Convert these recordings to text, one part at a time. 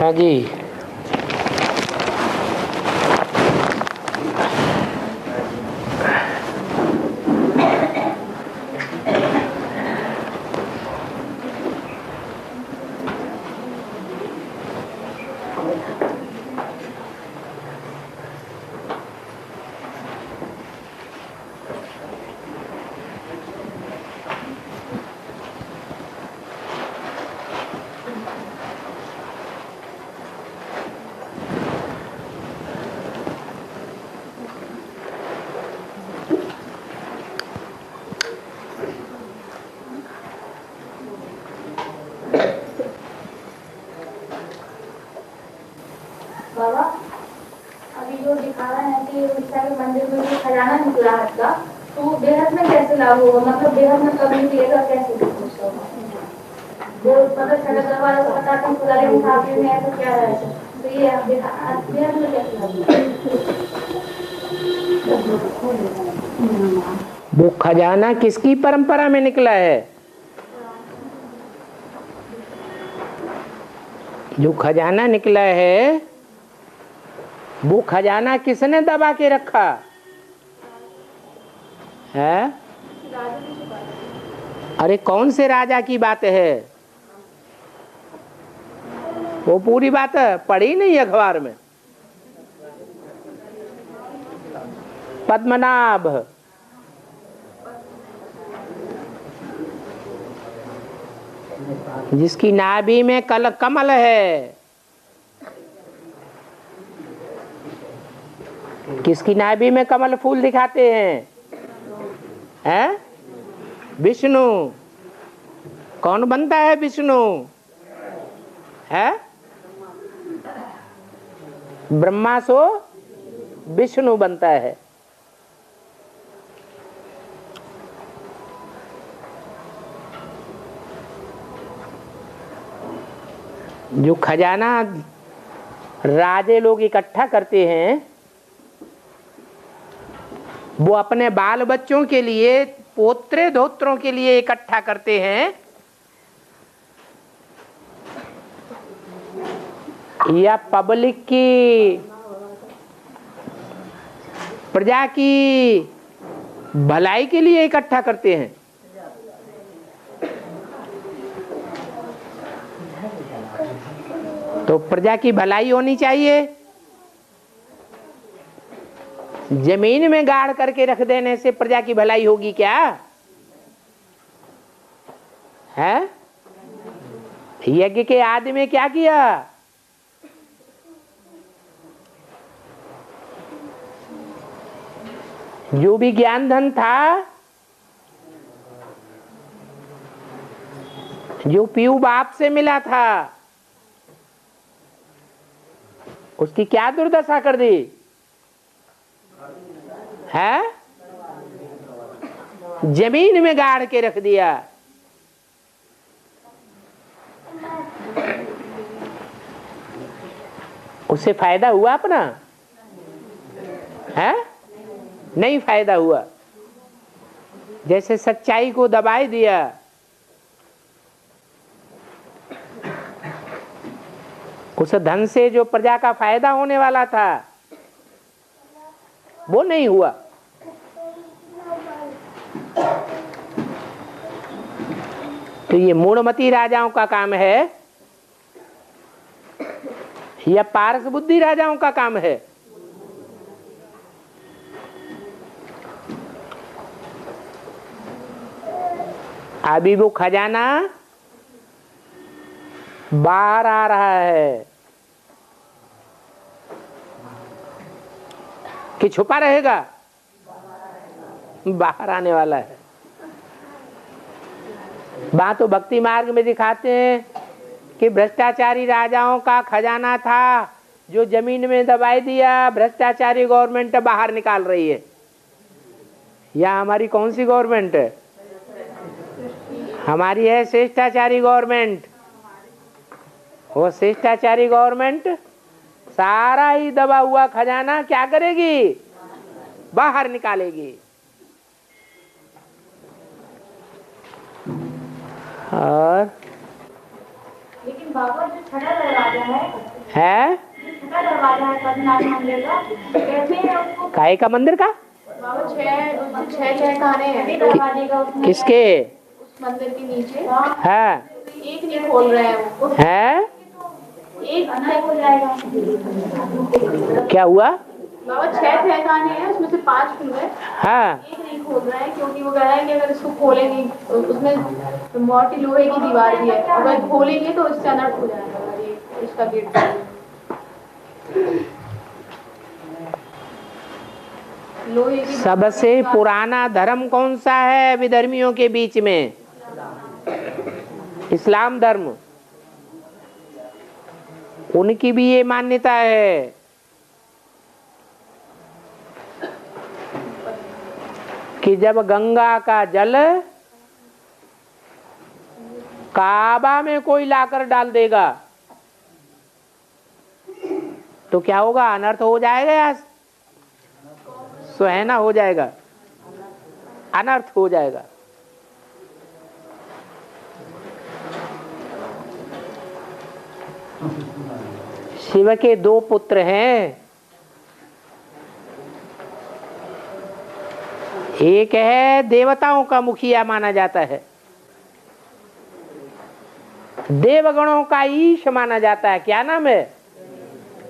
हाँ जी। बाबा अभी जो दिखा रहे हैं कि उड़ीसा के मंदिर में जो खजाना निकला है का, तो वो बेहद में कैसे लागू होगा? मतलब बेहद में कब निकलेगा, कैसे कुछ होगा? जो मतलब सड़क वालों को बताते हैं पुराने मुसाफिर में ऐसा क्या है, तो ये बेहद में कैसे लागू? वो खजाना किसकी परंपरा में निकला है? जो खजाना निकला है वो खजाना किसने दबा के रखा है? अरे कौन से राजा की बात है? वो पूरी बात पढ़ी नहीं अखबार में? पद्मनाभ, जिसकी नाभि में कमल है। किसकी नाभि में कमल फूल दिखाते हैं? विष्णु। कौन बनता है विष्णु? है ब्रह्मा सो विष्णु बनता है। जो खजाना राजे लोग इकट्ठा करते हैं वो अपने बाल बच्चों के लिए, पोत्रे धोत्रों के लिए इकट्ठा करते हैं या पब्लिक की, प्रजा की भलाई के लिए इकट्ठा करते हैं? तो प्रजा की भलाई होनी चाहिए। जमीन में गाड़ करके रख देने से प्रजा की भलाई होगी क्या? है? यज्ञ के आदि में क्या किया? जो भी ज्ञान धन था, जो पीऊ बाप से मिला था, उसकी क्या दुर्दशा कर दी है? जमीन में गाड़ के रख दिया। उससे फायदा हुआ अपना? है? नहीं फायदा हुआ। जैसे सच्चाई को दबाई दिया, उस धन से जो प्रजा का फायदा होने वाला था वो नहीं हुआ। तो ये मूढ़मती राजाओं का काम है या पारस बुद्धि राजाओं का काम है? अभी वो खजाना बाहर आ रहा है कि छुपा रहेगा? बाहर आने वाला है। बात तो भक्ति मार्ग में दिखाते हैं कि भ्रष्टाचारी राजाओं का खजाना था जो जमीन में दबाई दिया, भ्रष्टाचारी गवर्नमेंट बाहर निकाल रही है। या हमारी कौन सी गवर्नमेंट है? हमारी है श्रेष्ठाचारी गवर्नमेंट। वो श्रेष्ठाचारी गवर्नमेंट सारा ही दबा हुआ खजाना क्या करेगी? बाहर निकालेगी। और लेकिन बाबा जो छड़ा दरवाजा है है छोटा दरवाजा है पद्मनाभ मंदिर का, कहते हैं उसको काहे का मंदिर का? बाबा छह खाने हैं दरवाजे का उसमें, किसके? उस मंदिर के नीचे है एक नहीं खोल रहे हैं वो, है एक नहीं हो जाएगा। क्या हुआ? बाबा 6 खाने हैं, उसमें से 5 खुल गए, हाँ एक नहीं खोल रहे हैं क्योंकि वो कह रहे हैं कि अगर इसको खोलेंगे तो उसमें मोटी लोहे की दीवार भी है, अगर खोलेंगे तो इससे अनर्थ हो जाएगा, ये इसका गेट। लोहे की सबसे पुराना धर्म कौन सा है विधर्मियों के बीच में? इस्लाम धर्म। उनकी भी ये मान्यता है कि जब गंगा का जल काबा में कोई लाकर डाल देगा तो क्या होगा? अनर्थ हो जाएगा या सुहाना हो जाएगा? अनर्थ हो जाएगा। शिव के 2 पुत्र हैं, एक है देवताओं का मुखिया माना जाता है, देवगणों का ईश माना जाता है। क्या नाम है?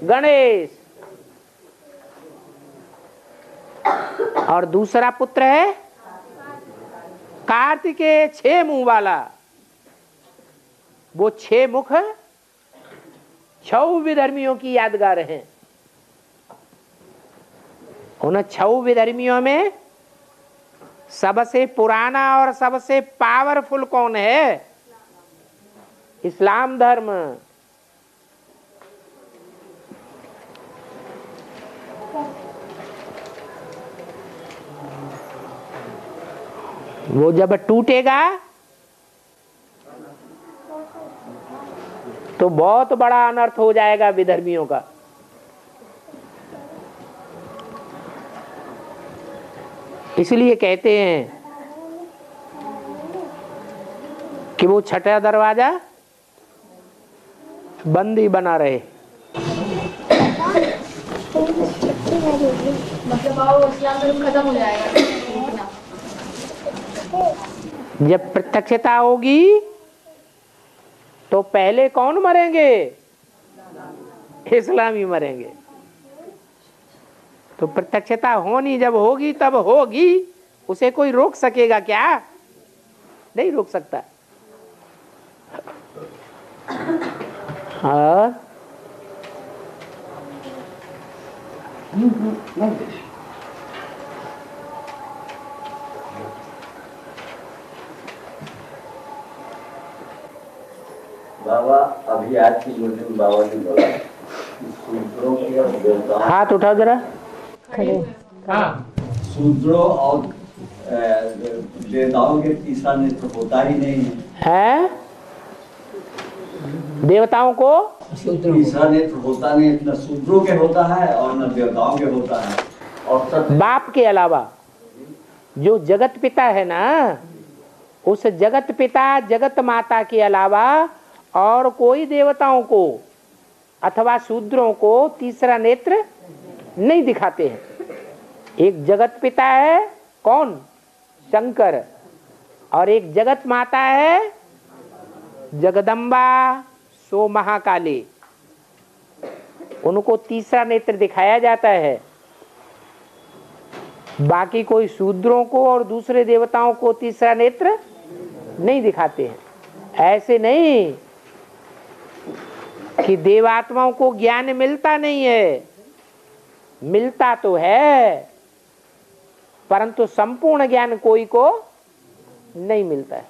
गणेश। और दूसरा पुत्र है कार्तिकेय 6 मुंह वाला। वो 6 मुख 6 विधर्मियों की यादगार हैं। उन 6 विधर्मियों में सबसे पुराना और सबसे पावरफुल कौन है? इस्लाम धर्म। वो जब टूटेगा तो बहुत बड़ा अनर्थ हो जाएगा विधर्मियों का। इसलिए कहते हैं कि वो छठा दरवाजा बंद ही बना रहे। मतलब आओ इस्लाम धर्म खत्म हो जाएगा जब प्रत्यक्षता होगी तो पहले कौन मरेंगे? इस्लामी मरेंगे। तो प्रत्यक्षता होनी जब होगी तब होगी, उसे कोई रोक सकेगा क्या? नहीं रोक सकता। और बाबा अभी आज की मीटिंग बाबा ने बोला शूद्रों की और देवताओं, हाथ उठाओ जरा। शूद्रों और देवताओं के तीसरा नेत्र होता ही नहीं है। देवताओं को तीसरा नेत्र होता नहीं, न शूद्रों के होता है और न देवताओं के होता है। और सब बाप के अलावा जो जगत पिता है ना, उस जगत पिता जगत माता के अलावा और कोई देवताओं को अथवा शूद्रों को तीसरा नेत्र नहीं दिखाते हैं। एक जगत पिता है कौन? शंकर। और एक जगत माता है जगदम्बा सो महाकाली। उनको तीसरा नेत्र दिखाया जाता है। बाकी कोई शूद्रों को और दूसरे देवताओं को तीसरा नेत्र नहीं दिखाते हैं। ऐसे नहीं कि देवात्माओं को ज्ञान मिलता नहीं है, मिलता तो है, परंतु संपूर्ण ज्ञान कोई को नहीं मिलता है।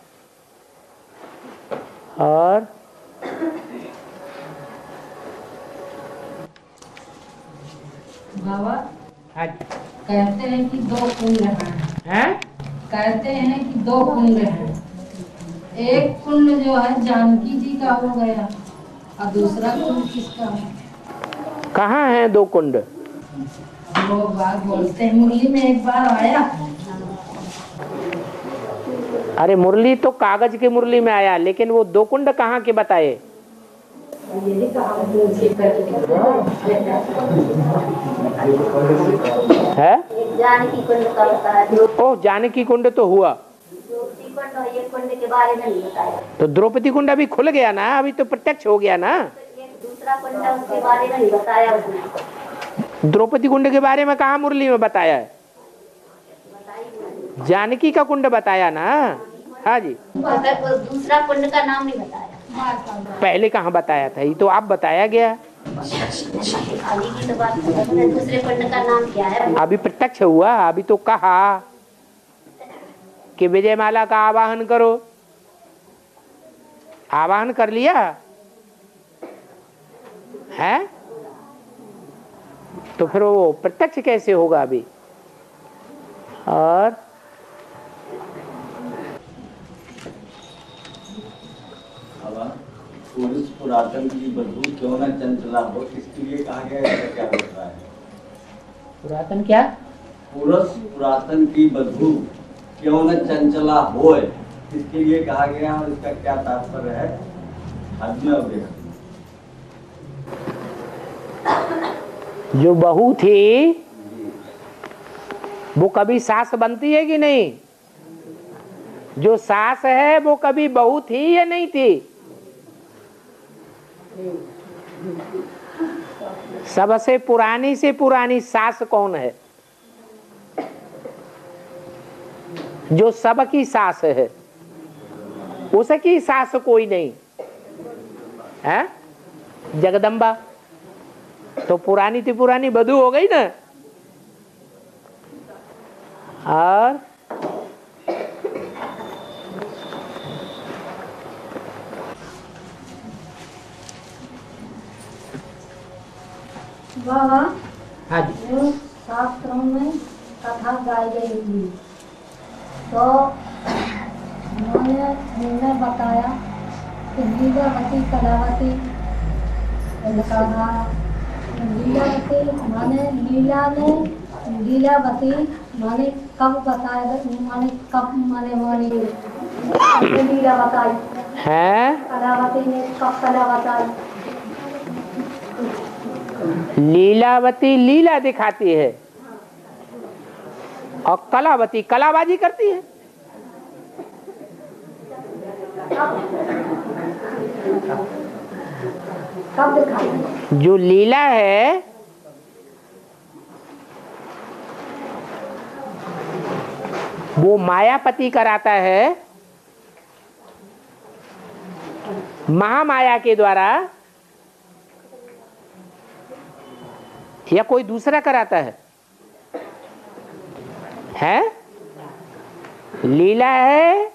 और बाबा कहते हैं कि 2 कुंड हैं। कहते हैं कि 2 कुंड हैं। एक कुंड जो है जानकी जी का हो गया और दूसरा कुंड किसका है? कहाँ है 2 कुंड? वो बात बोलते हैं मुरली में एक बार आया। अरे मुरली तो कागज के मुरली में आया, लेकिन वो 2 कुंड कहाँ के बताए? है जानकी कुंड का बताया। ओ जानकी कुंड तो हुआ, द्रौपदी कुंड और ये कुंड के बारे में नहीं बताया। तो द्रौपदी कुंड अभी खुल गया ना, अभी तो प्रत्यक्ष हो गया ना। ये दूसरा कुंड है उसके बारे में नहीं बताया उसने। द्रौपदी कुंड के बारे में कहा मुरली में बताया है? जानकी का कुंड बताया ना। हाँ जी, दूसरा कुंड का नाम नहीं बताया। पहले कहाँ बताया था? ये तो आप बताया गया। अभी की तो बात है, दूसरे कुंड का नाम क्या है? अभी प्रत्यक्ष हुआ, अभी तो कहा कि विजयमाला का आवाहन करो। आवाहन कर लिया है, तो फिर वो प्रत्यक्ष कैसे होगा अभी? और पुरुष पुरातन की बदबू क्यों न चंचला हो, इसके लिए कहा गया है, क्या होता है? पुरातन क्या? पुरुष पुरातन की बदबू क्यों न चंचला हो, इसके लिए कहा गया, और इसका क्या तात्पर्य है? हद में अवधि जो बहू थी वो कभी सास बनती है कि नहीं? जो सास है वो कभी बहू थी या नहीं थी? सबसे पुरानी से पुरानी सास कौन है? जो सबकी सास है, उसकी सास कोई नहीं है। जगदम्बा तो पुरानी थी, पुरानी बधू हो गई ना। और बाबा, हाँ जी, जो शास्त्रों में कथा गाई गई थी, तो उन्होंने बताया कि लीलावती कलावती, लीलावती माने लीलावती माने कब बताया, माने कब माने लीला बताई है कलावती ने कब कला बताई। लीलावती लीला दिखाती है और कलावती कलाबाजी करती है। कब दिखाई? जो लीला है वो मायापति कराता है, महामाया के द्वारा, या कोई दूसरा कराता है? लीला है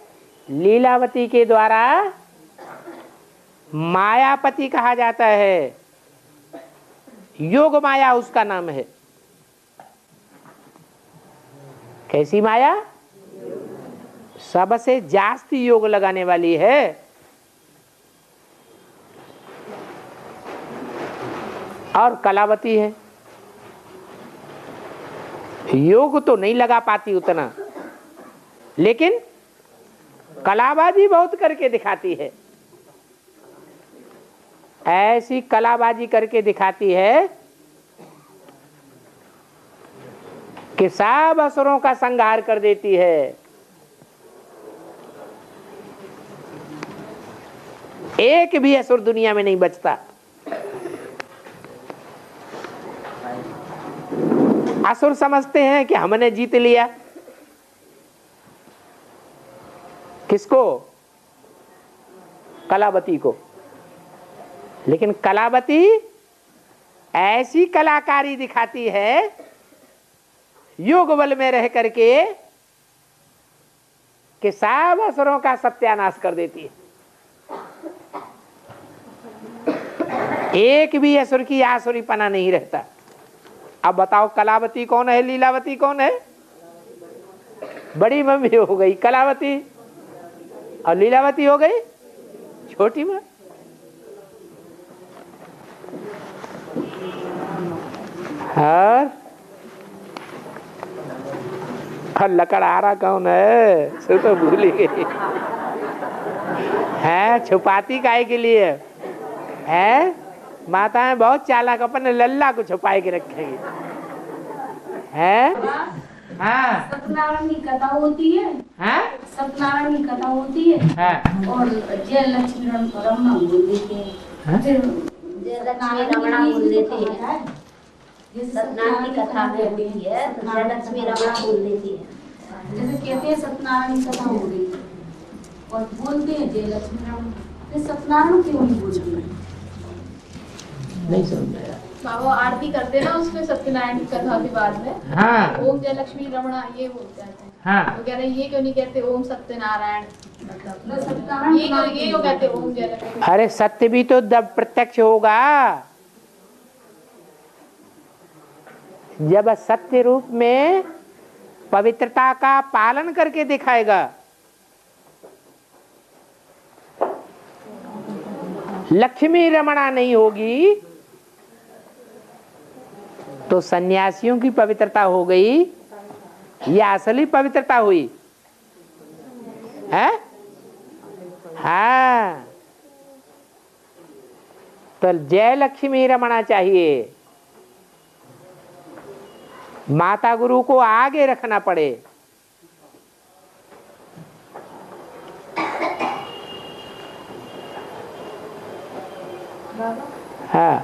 लीलावती के द्वारा, मायापति कहा जाता है, योग माया उसका नाम है। कैसी माया? सबसे जास्ती योग लगाने वाली है। और कलावती है, योग तो नहीं लगा पाती उतना, लेकिन कलाबाजी बहुत करके दिखाती है। ऐसी कलाबाजी करके दिखाती है कि सब असुरों का संहार कर देती है। एक भी असुर दुनिया में नहीं बचता। असुर समझते हैं कि हमने जीत लिया। किसको? कलावती को। लेकिन कलावती ऐसी कलाकारी दिखाती है योग बल में रह करके कि सब असुरों का सत्यानाश कर देती है। एक भी असुर की आसुरी पना नहीं रहता। अब बताओ कलावती कौन है, लीलावती कौन है? बड़ी मम्मी हो गई कलावती और लीलावती हो गई छोटी माँ। और लकड़हारा कौन है? सो तो भूल ही गई है। छुपाती काहे के लिए? है? माताएं बहुत चालाक, अपने लल्ला को छुपाए के रखेंगे। है? हाँ। सत्यनारायण की कथा होती है। हाँ? सत्यनारायण की कथा होती है। हाँ। और जय लक्ष्मी रमना बोल देते हैं। फिर जय लक्ष्मी रमणा बोल देते हैं। सत्यनारायण की कथा होती है तो जय लक्ष्मी रमणा बोल देती है। जैसे कहते हैं सत्यनारायण की कथा हो रही है और बोलते हैं जय लक्ष्मी रमणा, फिर सत्यनारायण क्यों नहीं बोलते हैं? नहीं समझ में आया। बाबा आरती करते ना उसमें सत्यनारायण की कथा के बाद में हाँ। ओम जय लक्ष्मी रमणा ये बोलते हैं। हाँ। वो कह रहे हैं ये क्यों नहीं कहते ओम सत्यनारायण, मतलब सत्यनारायण ये क्यों कहते ओम जय लक्ष्मी। अरे सत्य भी तो जब प्रत्यक्ष होगा, जब सत्य रूप में पवित्रता का पालन करके दिखाएगा। लक्ष्मी रमणा नहीं होगी तो सन्यासियों की पवित्रता हो गई या असली पवित्रता हुई है? हाँ, तो जय लक्ष्मी रमणा चाहिए। माता गुरु को आगे रखना पड़े। हाँ।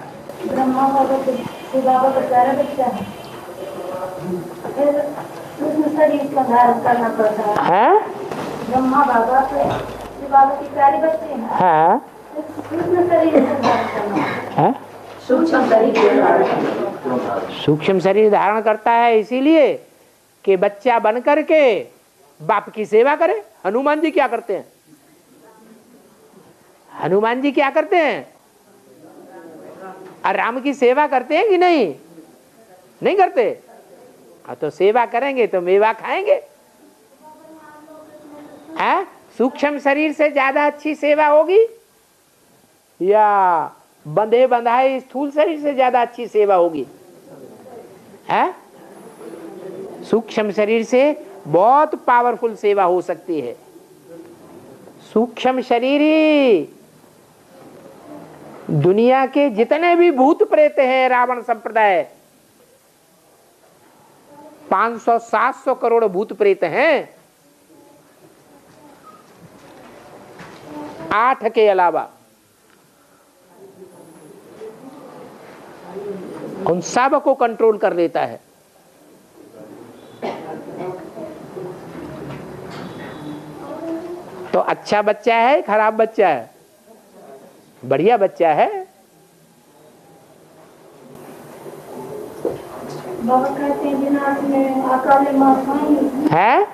ब्रह्मा बाबा का प्यारा बच्चा है, फिर उसमें शरीर का धारण करना पड़ता है। हाँ? ब्रह्मा बाबा शिव बाबा की प्यारे बच्चे हैं। हाँ? उसमें शरीर का धारण करना हाँ? सूक्ष्म शरीर धारण करना। सूक्ष्म शरीर धारण करता है इसीलिए कि बच्चा बन करके बाप की सेवा करे। हनुमान जी क्या करते हैं? हनुमान जी क्या करते हैं? और राम की सेवा करते हैं कि नहीं? नहीं करते। तो सेवा करेंगे तो मेवा खाएंगे। है? सूक्ष्म शरीर से ज्यादा अच्छी सेवा होगी या बंधे बंधाए स्थूल शरीर से ज्यादा अच्छी सेवा होगी? है? सूक्ष्म शरीर से बहुत पावरफुल सेवा हो सकती है। सूक्ष्म शरीर ही दुनिया के जितने भी भूत प्रेत हैं, रावण संप्रदाय 500-700 करोड़ भूत प्रेत हैं, 8 के अलावा। उन सब को कंट्रोल कर लेता है। तो अच्छा बच्चा है, खराब बच्चा है? बढ़िया बच्चा है। बाबा कहते हैं बिना हाथ में अकाले मौत होंगी। है?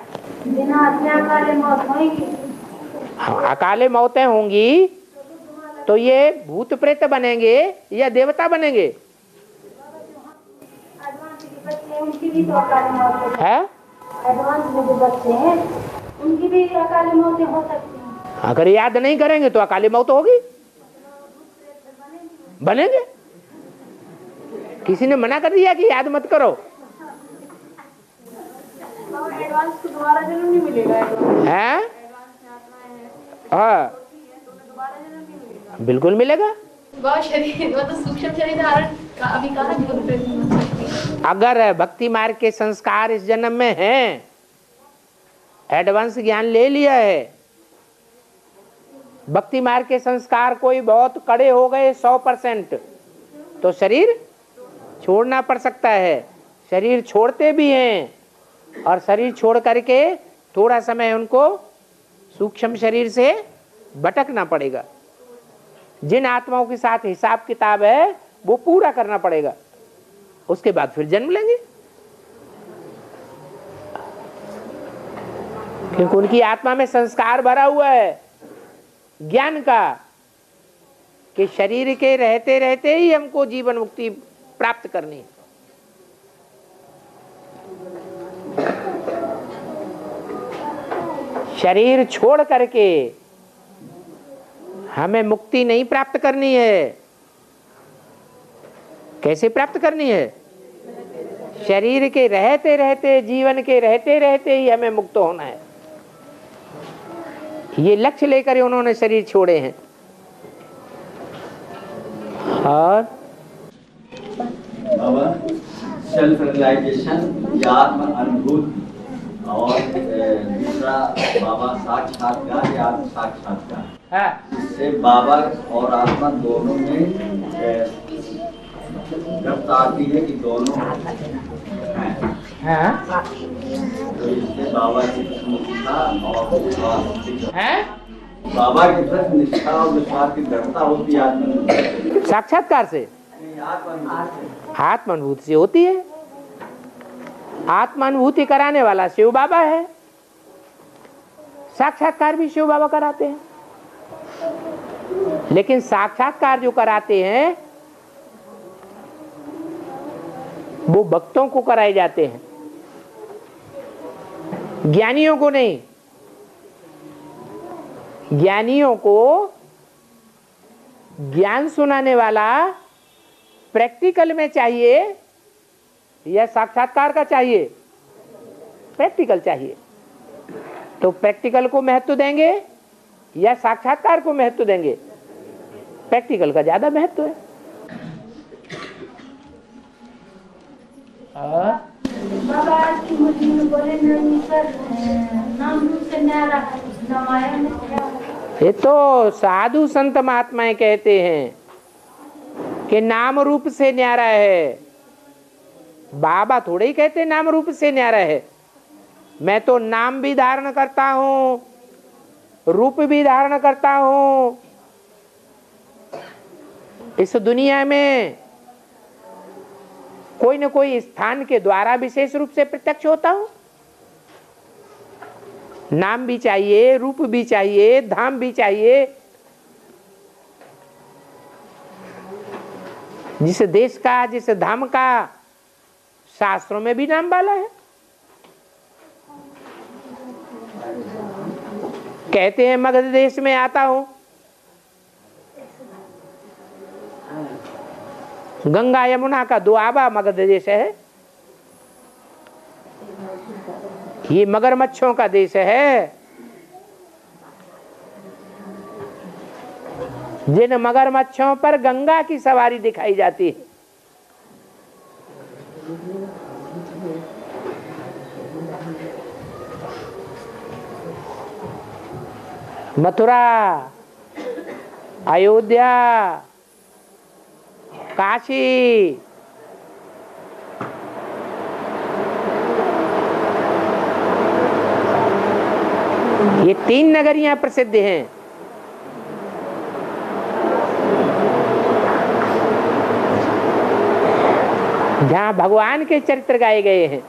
बिना हाथ में अकाले मौत होंगी। हाँ, अकाले मौतें होंगी तो ये भूत प्रेत बनेंगे या देवता बनेंगे? एडवांस के बच्चे उनकी भी तो अकाले मौत होती है? एडवांस में जो बच्चे हैं उनकी भी अकाले मौतें हो सकती हैं। अगर याद नहीं करेंगे तो अकाली मौत होगी। बनेंगे। किसी ने मना कर दिया कि याद मत करो? एडवांस को दोबारा जन्म नहीं मिलेगा। हैं? हाँ, बिल्कुल मिलेगा। वह शरीर मतलब सूक्ष्म शरीर धारण का अभी कहा भूत प्रेत नहीं हो सकती। अगर भक्ति मार्ग के संस्कार इस जन्म में हैं, एडवांस ज्ञान ले लिया है, भक्ति मार्ग के संस्कार कोई बहुत कड़े हो गए 100%, तो शरीर छोड़ना पड़ सकता है। शरीर छोड़ते भी हैं और शरीर छोड़ करके थोड़ा समय उनको सूक्ष्म शरीर से भटकना पड़ेगा। जिन आत्माओं के साथ हिसाब किताब है वो पूरा करना पड़ेगा, उसके बाद फिर जन्म लेंगे। क्योंकि उनकी आत्मा में संस्कार भरा हुआ है ज्ञान का कि शरीर के रहते रहते ही हमको जीवन मुक्ति प्राप्त करनी है। शरीर छोड़ करके हमें मुक्ति नहीं प्राप्त करनी है। कैसे प्राप्त करनी है? शरीर के रहते रहते, जीवन के रहते रहते ही हमें मुक्त होना है। ये लक्ष्य लेकर उन्होंने शरीर छोड़े हैं। और बाबा सेल्फ रियलाइजेशन या आत्म अनुभूति और दूसरा बाबा साक्षात्कार या आत्म साक्षात्कार, इससे बाबा और आत्मा दोनों में जब आती है कि दोनों हैं, तो इससे बाबा की निष्ठा और विश्वास बाबा के प्रति निष्ठा और विश्वास की दृढ़ता होती है आत्म साक्षात्कार से, आत्मानुभूति से होती है। आत्मानुभूति कराने वाला शिव बाबा है, साक्षात्कार भी शिव बाबा कराते हैं। लेकिन साक्षात्कार जो कराते हैं वो भक्तों को कराए जाते हैं, ज्ञानियों को नहीं। ज्ञानियों को ज्ञान सुनाने वाला प्रैक्टिकल में चाहिए या साक्षात्कार का चाहिए? प्रैक्टिकल चाहिए। तो प्रैक्टिकल को महत्व देंगे या साक्षात्कार को महत्व देंगे? प्रैक्टिकल का ज्यादा महत्व है। बाबा आज की मुझे बोले नहीं सर, नाम रूप से न्यारा है, नामाया में क्या है? ये तो साधु संत महात्माएं कहते हैं कि नाम रूप से न्यारा है। बाबा थोड़े ही कहते नाम रूप से न्यारा है। मैं तो नाम भी धारण करता हूँ, रूप भी धारण करता हूँ। इस दुनिया में कोई न कोई स्थान के द्वारा विशेष रूप से प्रत्यक्ष होता हूँ। नाम भी चाहिए, रूप भी चाहिए, धाम भी चाहिए। जिस देश का, जिस धाम का शास्त्रों में भी नाम वाला है। कहते हैं मगध देश में आता हूं, गंगा यमुना का दुआबा मगध देश है। ये मगरमच्छों का देश है। जिन मगरमच्छों पर गंगा की सवारी दिखाई जाती है। मथुरा, अयोध्या, काशी, ये 3 नगरियां प्रसिद्ध हैं। जहां भगवान के चरित्र गाए गए हैं।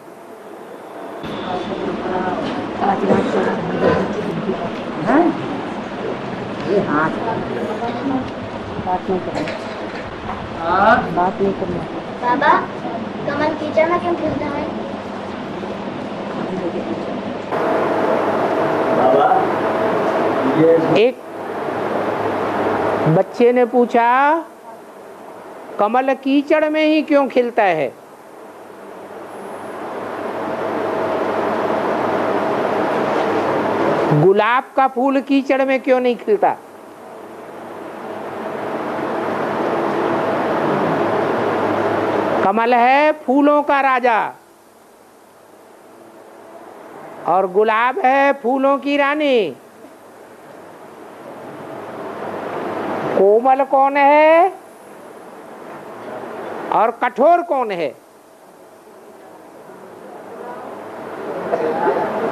बाबा कमल कीचड़ में क्यों खिलता है? बाबा ये एक बच्चे ने पूछा कमल कीचड़ में ही क्यों खिलता है? गुलाब का फूल कीचड़ में क्यों नहीं खिलता? कमल है फूलों का राजा और गुलाब है फूलों की रानी। कोमल कौन है और कठोर कौन है?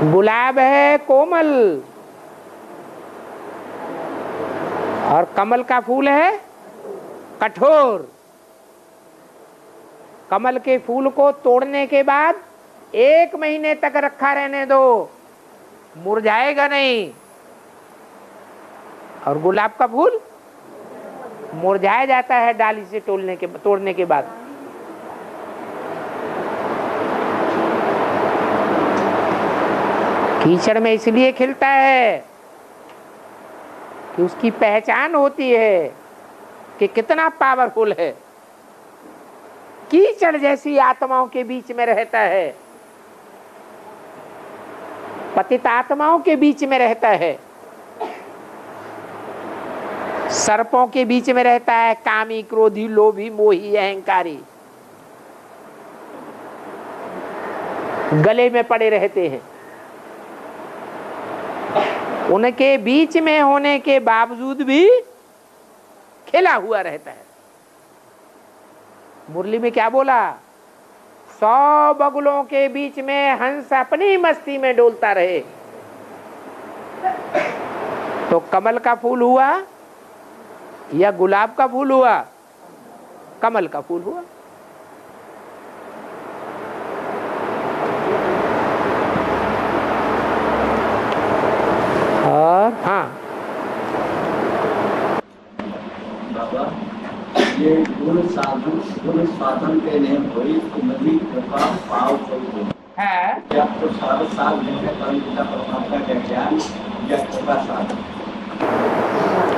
गुलाब है कोमल और कमल का फूल है कठोर। कमल के फूल को तोड़ने के बाद 1 महीने तक रखा रहने दो, मुरझाएगा नहीं। और गुलाब का फूल मुरझाया जाता है डाली से तोड़ने के बाद। कीचड़ में इसलिए खिलता है कि उसकी पहचान होती है कि कितना पावरफुल है। कीचड़ जैसी आत्माओं के बीच में रहता है, पतित आत्माओं के बीच में रहता है, सर्पों के बीच में रहता है, कामी, क्रोधी, लोभी, मोही, अहंकारी, गले में पड़े रहते हैं। उनके बीच में होने के बावजूद भी खिला हुआ रहता है। मुरली में क्या बोला? 100 बगुलों के बीच में हंस अपनी मस्ती में डोलता रहे। तो कमल का फूल हुआ या गुलाब का फूल हुआ? कमल का फूल हुआ। और हाँ, बाबा ये गुण साधन के लिए हुई तुम्हारी कृपा पाव कोई है क्या तो सारे साल जैसे परमपिता परमात्मा का ज्ञान या कृपा साधन।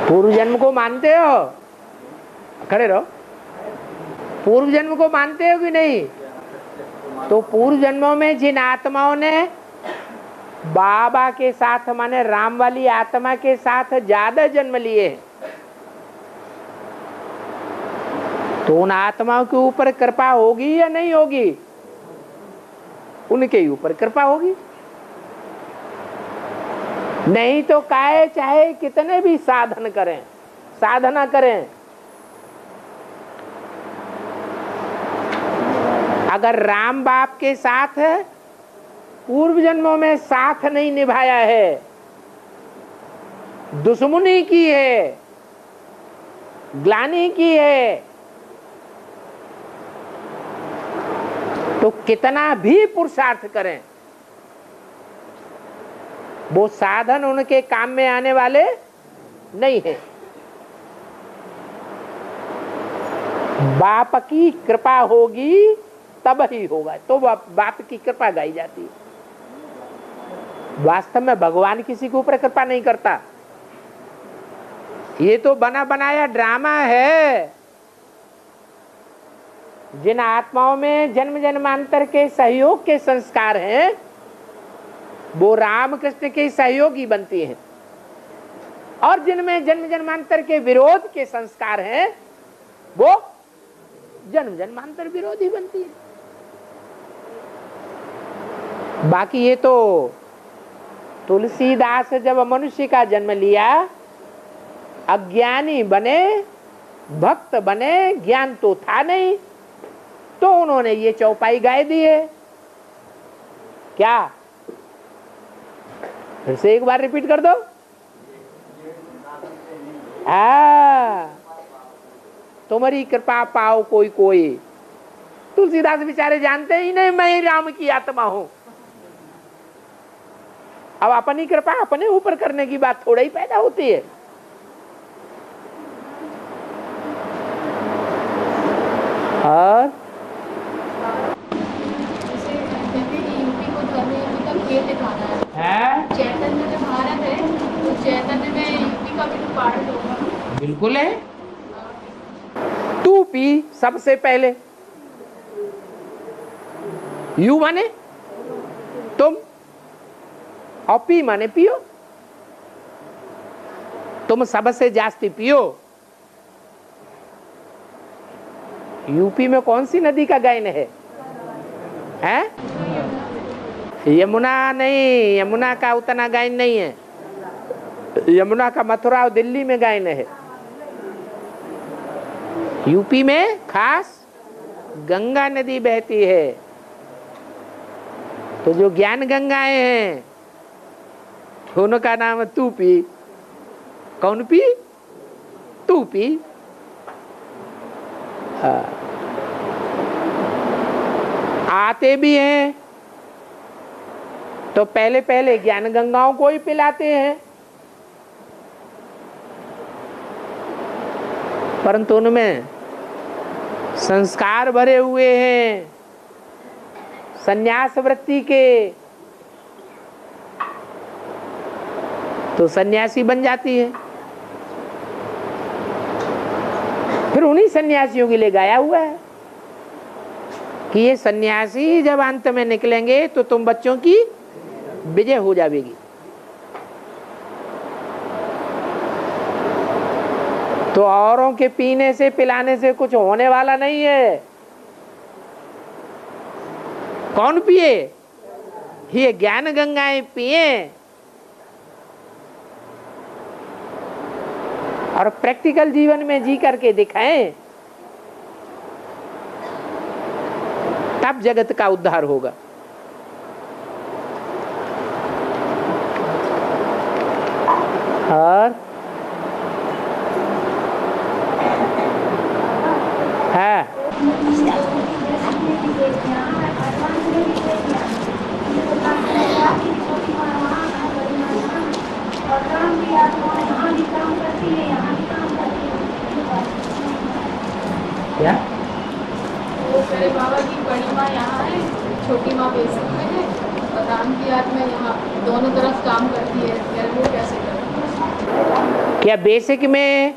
पूर्व जन्म को मानते हो? खड़े रहो। पूर्व जन्म को मानते हो कि नहीं? तो पूर्व जन्मों में जिन आत्माओं ने बाबा के साथ, माने राम वाली आत्मा के साथ ज्यादा जन्म लिए, तो उन आत्माओं के ऊपर कृपा होगी या नहीं होगी? उनके ही ऊपर कृपा होगी। नहीं तो काहे चाहे कितने भी साधन करें, साधना करें, अगर राम बाप के साथ पूर्व जन्मों में साथ नहीं निभाया है, दुश्मनी की है, ग्लानि की है, तो कितना भी पुरुषार्थ करें, वो साधन उनके काम में आने वाले नहीं है। बाप की कृपा होगी तब ही होगा, तो बाप की कृपा गाई जाती है। वास्तव में भगवान किसी के ऊपर कृपा नहीं करता, ये तो बना बनाया ड्रामा है। जिन आत्माओं में जन्म जन्मांतर के सहयोग के संस्कार हैं, वो राम कृष्ण के सहयोगी बनती हैं, और जिनमें जन्म जन्मांतर के विरोध के संस्कार हैं, वो जन्म जन्मांतर विरोधी बनती है। बाकी ये तो तुलसीदास जब मनुष्य का जन्म लिया, अज्ञानी बने, भक्त बने, ज्ञान तो था नहीं, तो उन्होंने ये चौपाई गाय दी है। क्या? फिर से एक बार रिपीट कर दो। तुम्हारी कृपा पाओ कोई कोई। तुलसीदास बेचारे जानते ही नहीं मैं राम की आत्मा हूं। अब अपनी कृपा अपने ऊपर करने की बात थोड़ा ही पैदा होती है। और चैतन्य जो भारत है, तो चैतन्य में यूपी का भी तो पार्ट होगा। बिल्कुल है। तू पी सबसे पहले, यू माने तुम, और पी माने पियो। तुम सबसे जास्ती पियो। यूपी में कौन सी नदी का गायन है? यमुना नहीं, यमुना का उतना गायन नहीं है। यमुना का मथुरा और दिल्ली में गायन है। यूपी में खास गंगा नदी बहती है। तो जो ज्ञान गंगाएं हैं, उनका नाम तू पी। कौन पी? तू पी। आते भी हैं तो पहले पहले ज्ञान गंगाओं को ही पिलाते हैं, परंतु उनमें संस्कार भरे हुए हैं संन्यास वृत्ति के, तो सन्यासी बन जाती है। फिर उन्हीं सन्यासियों के लिए गाया हुआ है कि ये सन्यासी जब अंत में निकलेंगे तो तुम बच्चों की विजय हो जाएगी। तो औरों के पीने से पिलाने से कुछ होने वाला नहीं है। कौन पिए? ये ज्ञान गंगाएं पिए और प्रैक्टिकल जीवन में जी करके दिखाएं, तब जगत का उद्धार होगा। और है क्या? वो मेरे बाबा की बड़ी माँ यहाँ है, छोटी माँ बेसिक में है और राम की आत्मा यहाँ दोनों तरफ काम करती है। यार वो कैसे करती? क्या बेसिक में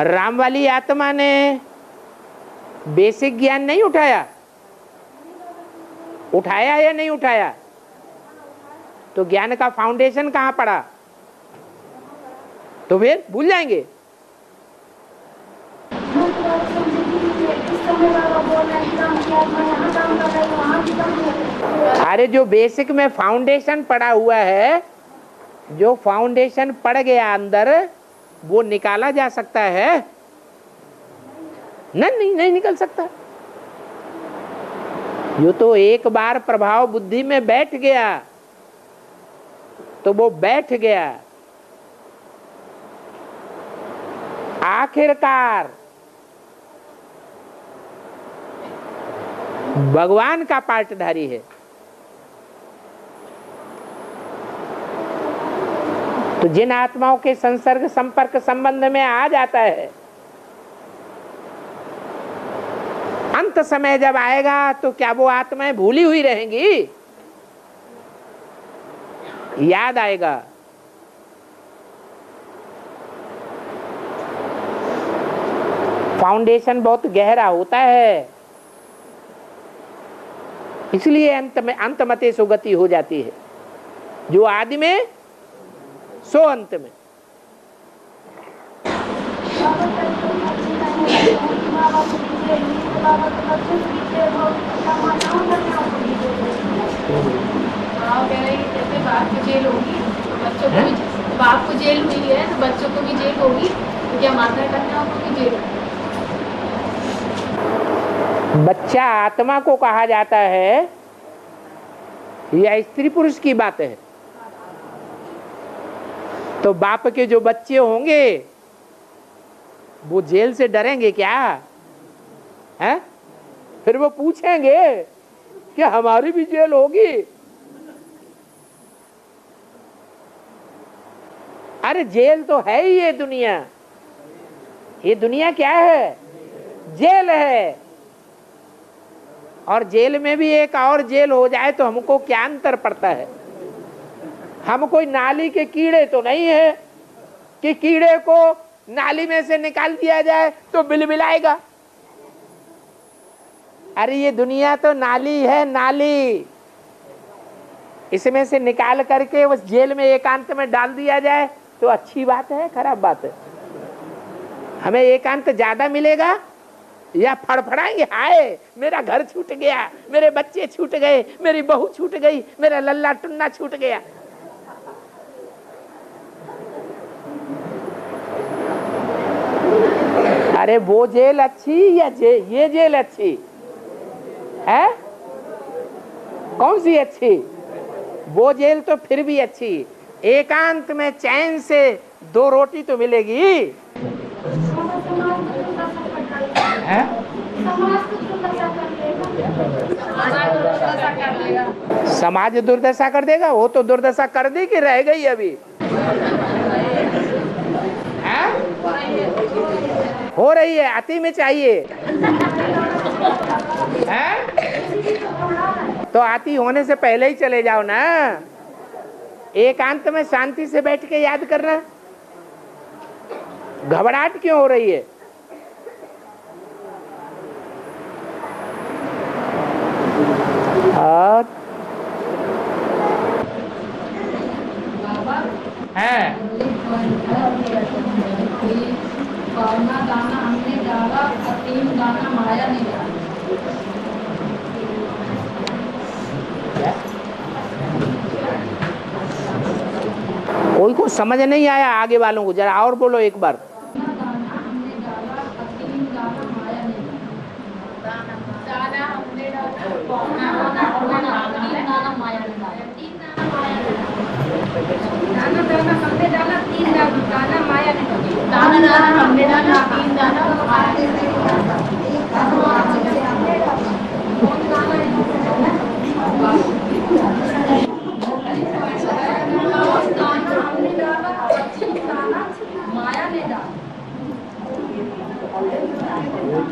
राम वाली आत्मा ने बेसिक ज्ञान नहीं उठाया? उठाया या नहीं उठाया? तो ज्ञान का फाउंडेशन कहाँ पड़ा? तो फिर भूल जाएंगे। अरे जो बेसिक में फाउंडेशन पड़ा हुआ है, जो फाउंडेशन पड़ गया अंदर, वो निकाला जा सकता है? नहीं निकल सकता। जो तो एक बार प्रभाव बुद्धि में बैठ गया तो वो बैठ गया। आखिरकार भगवान का पार्टधारी है। तो जिन आत्माओं के संसर्ग संपर्क संबंध में आ जाता है, अंत समय जब आएगा तो क्या वो आत्माएं भूली हुई रहेंगी? याद आएगा। फाउंडेशन बहुत गहरा होता है, इसलिए अंत मते सुगति हो जाती है। जो आदि में सो अंत में। कह रहे हैं जैसे बाप को जेल होगी तो बच्चों को भी, बाप को जेल हुई है तो बच्चों को भी जेल होगी, तो क्या माता कन्याओं को भी जेल होगी? बच्चा आत्मा को कहा जाता है या स्त्री पुरुष की बात है? तो बाप के जो बच्चे होंगे वो जेल से डरेंगे क्या? है? फिर वो पूछेंगे कि हमारी भी जेल होगी? अरे जेल तो है ही ये दुनिया। ये दुनिया क्या है? जेल है। और जेल में भी एक और जेल हो जाए तो हमको क्या अंतर पड़ता है? हम कोई नाली के कीड़े तो नहीं है कि कीड़े को नाली में से निकाल दिया जाए तो बिलबिलाएगा। अरे ये दुनिया तो नाली है, नाली। इसमें से निकाल करके उस जेल में एकांत में डाल दिया जाए तो अच्छी बात है, खराब बात है? हमें एकांत ज्यादा मिलेगा या फड़फड़ाएंगे, हाय मेरा घर छूट गया, मेरे बच्चे छूट गए, मेरी बहू छूट गई, मेरा लल्ला टुन्ना छूट गया। अरे वो जेल अच्छी या ये जेल अच्छी है? कौन सी अच्छी? वो जेल तो फिर भी अच्छी। एकांत में चैन से 2 रोटी तो मिलेगी। है? समाज दुर्दशा कर देगा। वो तो दुर्दशा कर दी कि रह गई अभी? है? हो रही है, अति में चाहिए। है? तो आती होने से पहले ही चले जाओ ना। एकांत में शांति से बैठ के याद करना। घबराहट क्यों हो रही है? और है कोई को समझ नहीं आया आगे वालों को, जरा और बोलो एक बार।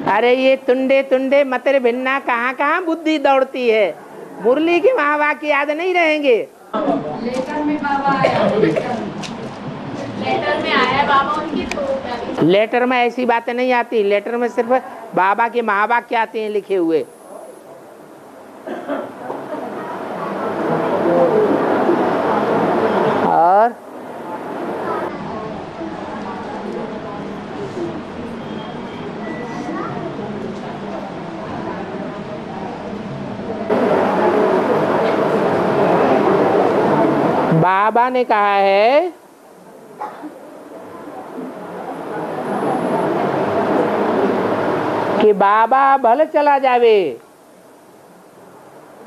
अरे ये तुंडे तुंडे मतरे भिन्ना कहाँ कहाँ बुद्धि दौड़ती है। मुरली के महावाक्य याद नहीं रहेंगे। लेटर में बाबा आया, लेटर में आया बाबा उनकी, तो लेटर में ऐसी बातें नहीं आती, लेटर में सिर्फ बाबा के महावाक्य आते हैं लिखे हुए। और बाबा ने कहा है कि बाबा भले चला जावे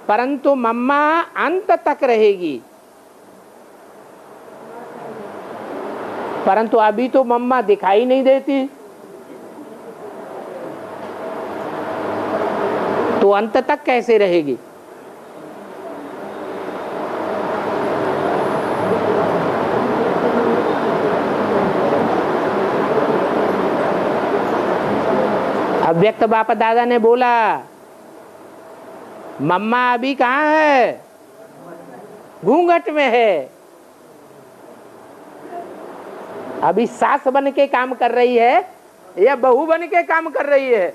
परंतु मम्मा अंत तक रहेगी। परंतु अभी तो मम्मा दिखाई नहीं देती, तो अंत तक कैसे रहेगी। अव्यक्त बापा दादा ने बोला मम्मा अभी कहाँ है, घूंघट में है, अभी सास बन के काम कर रही है या बहू बन के काम कर रही है।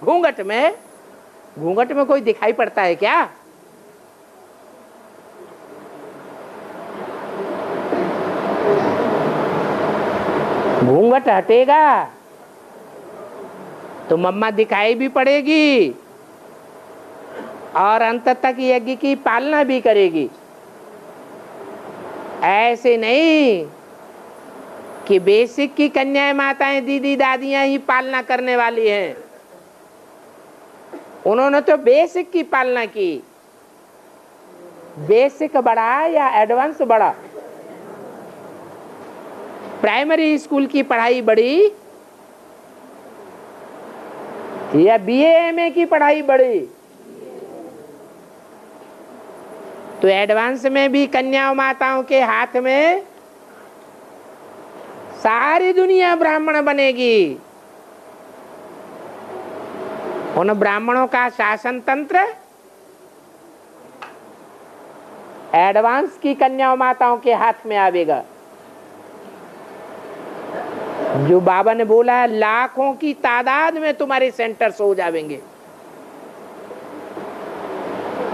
घूंघट में, घूंघट में कोई दिखाई पड़ता है क्या। घूंघट हटेगा तो मम्मा दिखाई भी पड़ेगी और अंत तक यज्ञ की पालना भी करेगी। ऐसे नहीं कि बेसिक की कन्याएं माताएं दीदी दादियां ही पालना करने वाली हैं। उन्होंने तो बेसिक की पालना की। बेसिक बड़ा या एडवांस बड़ा, प्राइमरी स्कूल की पढ़ाई बड़ी या BA-MA की पढ़ाई बड़ी। तो एडवांस में भी कन्याओं माताओं के हाथ में सारी दुनिया ब्राह्मण बनेगी। उन ब्राह्मणों का शासन तंत्र एडवांस की कन्याओं माताओं के हाथ में आवेगा। जो बाबा ने बोला है लाखों की तादाद में तुम्हारे सेंटर्स हो जाएंगे,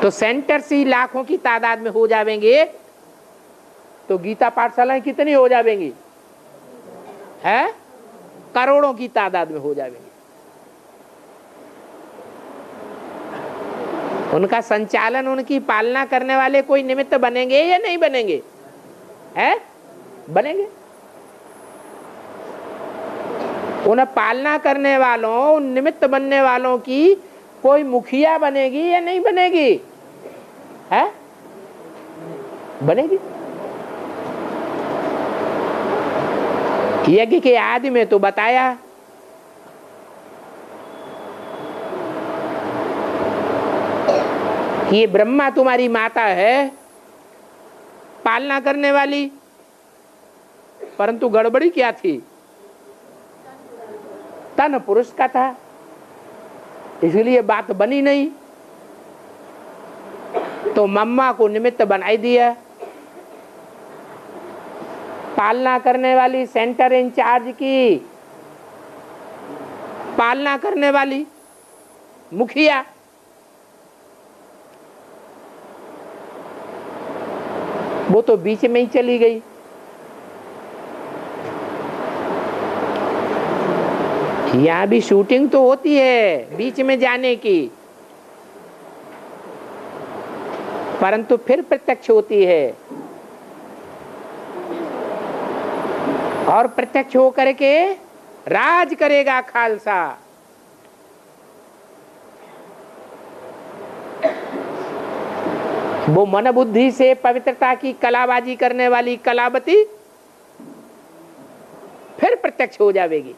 तो सेंटर्स ही लाखों की तादाद में हो जाएंगे तो गीता पाठशालाएं कितनी हो जाएंगी, है करोड़ों की तादाद में हो जाएंगी। उनका संचालन, उनकी पालना करने वाले कोई निमित्त बनेंगे या नहीं बनेंगे, है बनेंगे। उन्हें पालना करने वालों, उन निमित्त बनने वालों की कोई मुखिया बनेगी या नहीं बनेगी, है बनेगी। यज्ञ के आदि में तो बताया कि ये ब्रह्मा तुम्हारी माता है पालना करने वाली, परंतु गड़बड़ी क्या थी, तन पुरुष का था, इसलिए बात बनी नहीं। तो मम्मा को निमित्त बनाई दिया। पालना करने वाली, सेंटर इंचार्ज की पालना करने वाली मुखिया, वो तो बीच में ही चली गई। यहाँ भी शूटिंग तो होती है बीच में जाने की, परंतु फिर प्रत्यक्ष होती है। और प्रत्यक्ष होकर के राज करेगा खालसा। वो मन बुद्धि से पवित्रता की कलाबाजी करने वाली कलावती फिर प्रत्यक्ष हो जाएगी।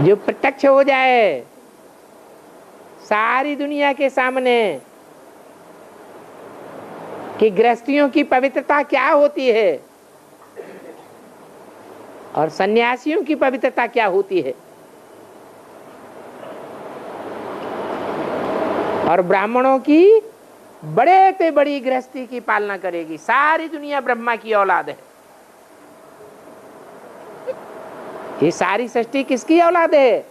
जो प्रत्यक्ष हो जाए सारी दुनिया के सामने कि गृहस्थियों की पवित्रता क्या होती है और सन्यासियों की पवित्रता क्या होती है, और ब्राह्मणों की बड़े से बड़ी गृहस्थी की पालना करेगी। सारी दुनिया ब्रह्मा की औलाद है। ये सारी सृष्टि किसकी औलाद है?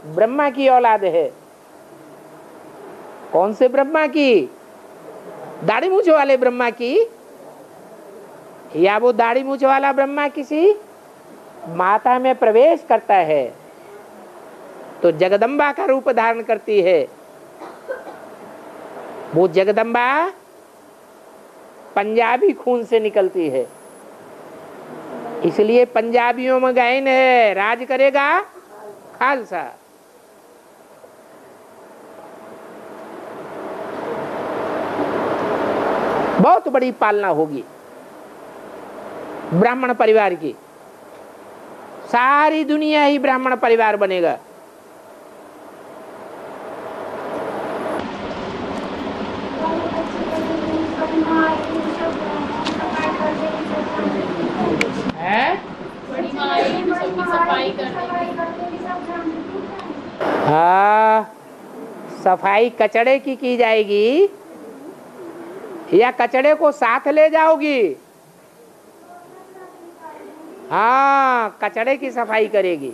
ब्रह्मा की औलाद है। कौन से ब्रह्मा की? दाढ़ी मूछ वाले ब्रह्मा की, या वो दाढ़ी मूछ वाला ब्रह्मा किसी माता में प्रवेश करता है तो जगदम्बा का रूप धारण करती है। वो जगदम्बा पंजाबी खून से निकलती है, इसलिए पंजाबियों में गायन है, राज करेगा खालसा। बहुत बड़ी पालना होगी ब्राह्मण परिवार की। सारी दुनिया ही ब्राह्मण परिवार बनेगा। बड़ी माँ आएगी तो सबकी सफाई कर देगी। हाँ, सफाई कचड़े की जाएगी या कचड़े को साथ ले जाओगी? हाँ, कचड़े की सफाई करेगी।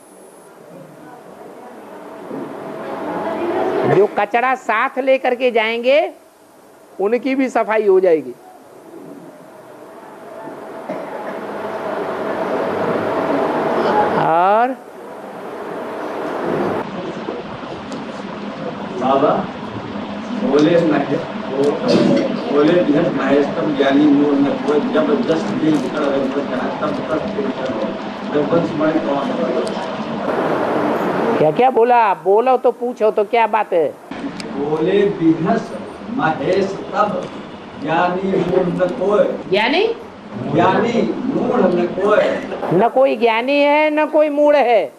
जो कचड़ा साथ लेकर के जाएंगे उनकी भी सफाई हो जाएगी। और बाबा बोले महेशतम ज्ञानी मूल में कोई जबरदस्त क्या क्या बोला? बोलो तो पूछो तो क्या बात है? बोले बिहस महेश तब ज्ञानी मूल न कोई। ज्ञानी ज्ञानी मूढ़ न कोई। न कोई ज्ञानी है न कोई मूढ़ है,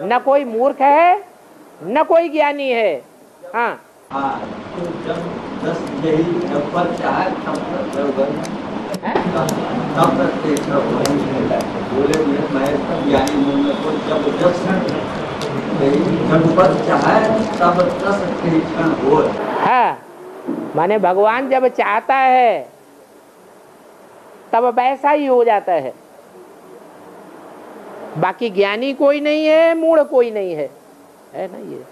न कोई मूर्ख है न कोई ज्ञानी है। हाँ हाँ, तो जब दस यही जब पर चाहे तब बोले महेश तब ज्ञानी मूल न कोई। जब जब पर चाहे तब 10 क्षण हो। हाँ, माने भगवान जब चाहता है तब वैसा ही हो जाता है। बाकी ज्ञानी कोई नहीं है, मूढ़ कोई नहीं है, है ना? ये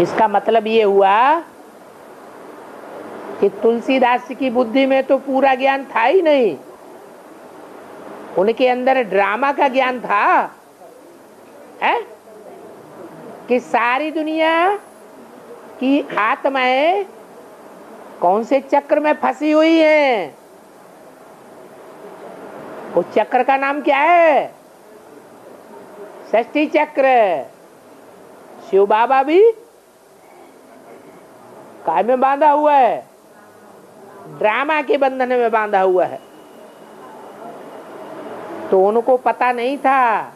इसका मतलब ये हुआ कि तुलसीदास की बुद्धि में तो पूरा ज्ञान था ही नहीं, उनके अंदर ड्रामा का ज्ञान था, है? कि सारी दुनिया की आत्माएं कौन से चक्र में फंसी हुई है। उस चक्र का नाम क्या है? षष्ठी चक्र। शिव बाबा भी काय में बांधा हुआ है? ड्रामा के बंधन में बांधा हुआ है। तो उनको पता नहीं था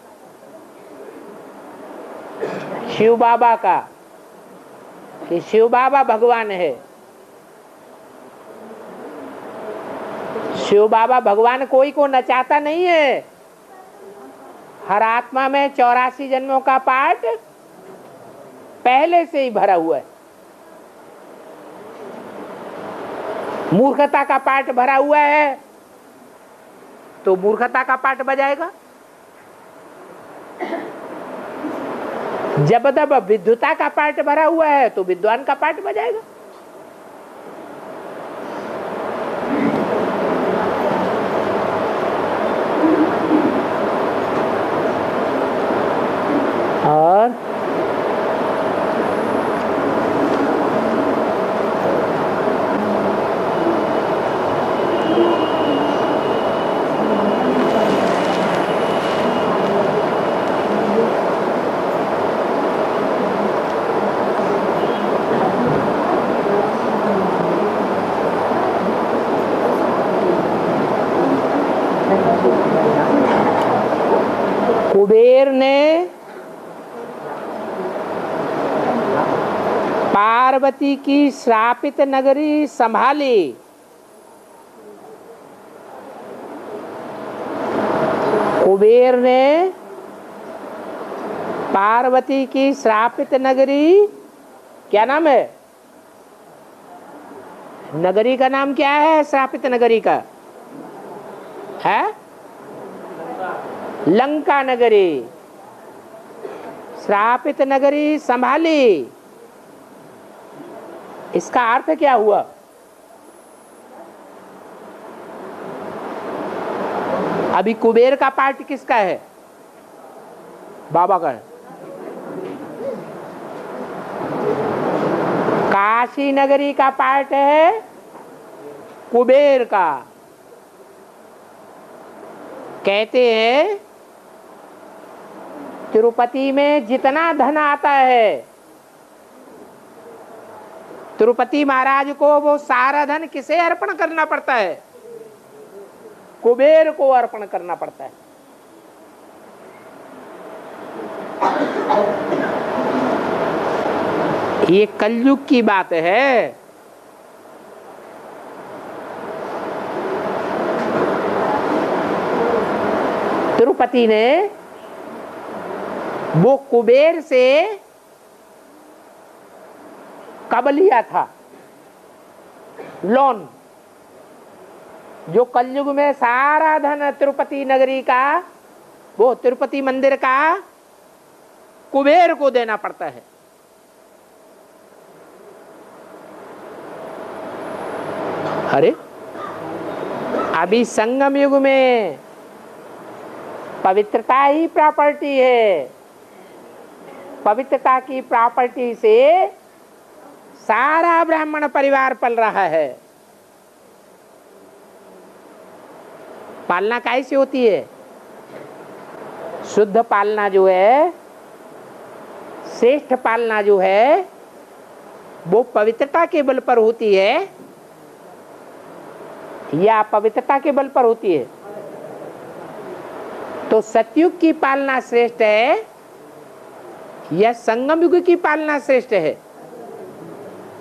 शिव बाबा का कि शिव बाबा भगवान है। शिव बाबा भगवान कोई को नचाता नहीं है। हर आत्मा में 84 जन्मों का पाठ पहले से ही भरा हुआ है। मूर्खता का पाठ भरा हुआ है तो मूर्खता का पाठ बजाएगा। जब तब विद्वता का पाठ भरा हुआ है तो विद्वान का पाठ बजाएगा। और कुबेर ने पार्वती की श्रापित नगरी संभाली। कुबेर ने पार्वती की श्रापित नगरी, क्या नाम है नगरी का नाम क्या है श्रापित नगरी का? है लंका नगरी। श्रापित नगरी संभाली, इसका अर्थ क्या हुआ? अभी कुबेर का पार्ट किसका है? बाबा का है। काशी नगरी का पार्ट है कुबेर का। कहते हैं तिरुपति में जितना धन आता है, तिरुपति महाराज को वो सारा धन किसे अर्पण करना पड़ता है? कुबेर को अर्पण करना पड़ता है। ये कलयुग की बात है। तिरुपति ने वो कुबेर से कब लिया था लोन? जो कलयुग में सारा धन तिरुपति नगरी का, वो तिरुपति मंदिर का कुबेर को देना पड़ता है। अरे अभी संगम युग में पवित्रता ही प्रॉपर्टी है। पवित्रता की प्रॉपर्टी से सारा ब्राह्मण परिवार पल रहा है। पालना कैसे होती है? शुद्ध पालना जो है, श्रेष्ठ पालना जो है, वो पवित्रता के बल पर होती है या पवित्रता के बल पर होती है? तो सतयुग की पालना श्रेष्ठ है या संगम युग की पालना श्रेष्ठ है?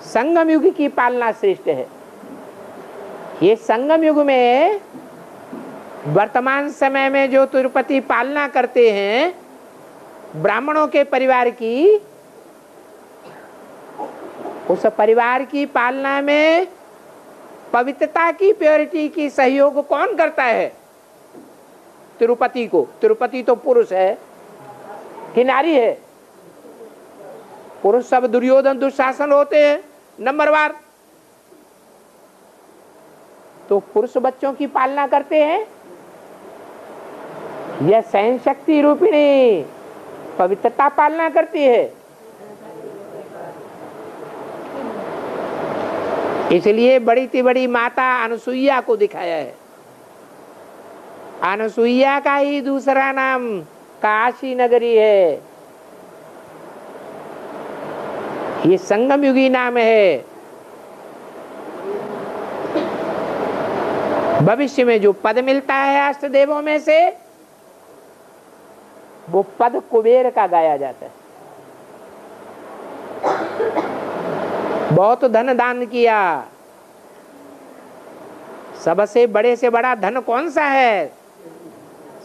संगम युग की पालना श्रेष्ठ है। ये संगम युग में वर्तमान समय में जो तिरुपति पालना करते हैं ब्राह्मणों के परिवार की, उस परिवार की पालना में पवित्रता की, प्योरिटी की सहयोग कौन करता है? तिरुपति को। तिरुपति तो पुरुष है कि नारी है? पुरुष सब दुर्योधन दुशासन होते हैं नंबरवार, तो पुरुष बच्चों की पालना करते हैं। यह सहन शक्ति रूपिणी पवित्रता पालना करती है। इसलिए बड़ी सी बड़ी माता अनुसुईया को दिखाया है। अनुसुईया का ही दूसरा नाम काशी नगरी है। ये संगम युगी नाम है। भविष्य में जो पद मिलता है अष्टदेवों में से, वो पद कुबेर का गाया जाता है। बहुत धन दान किया। सबसे बड़े से बड़ा धन कौन सा है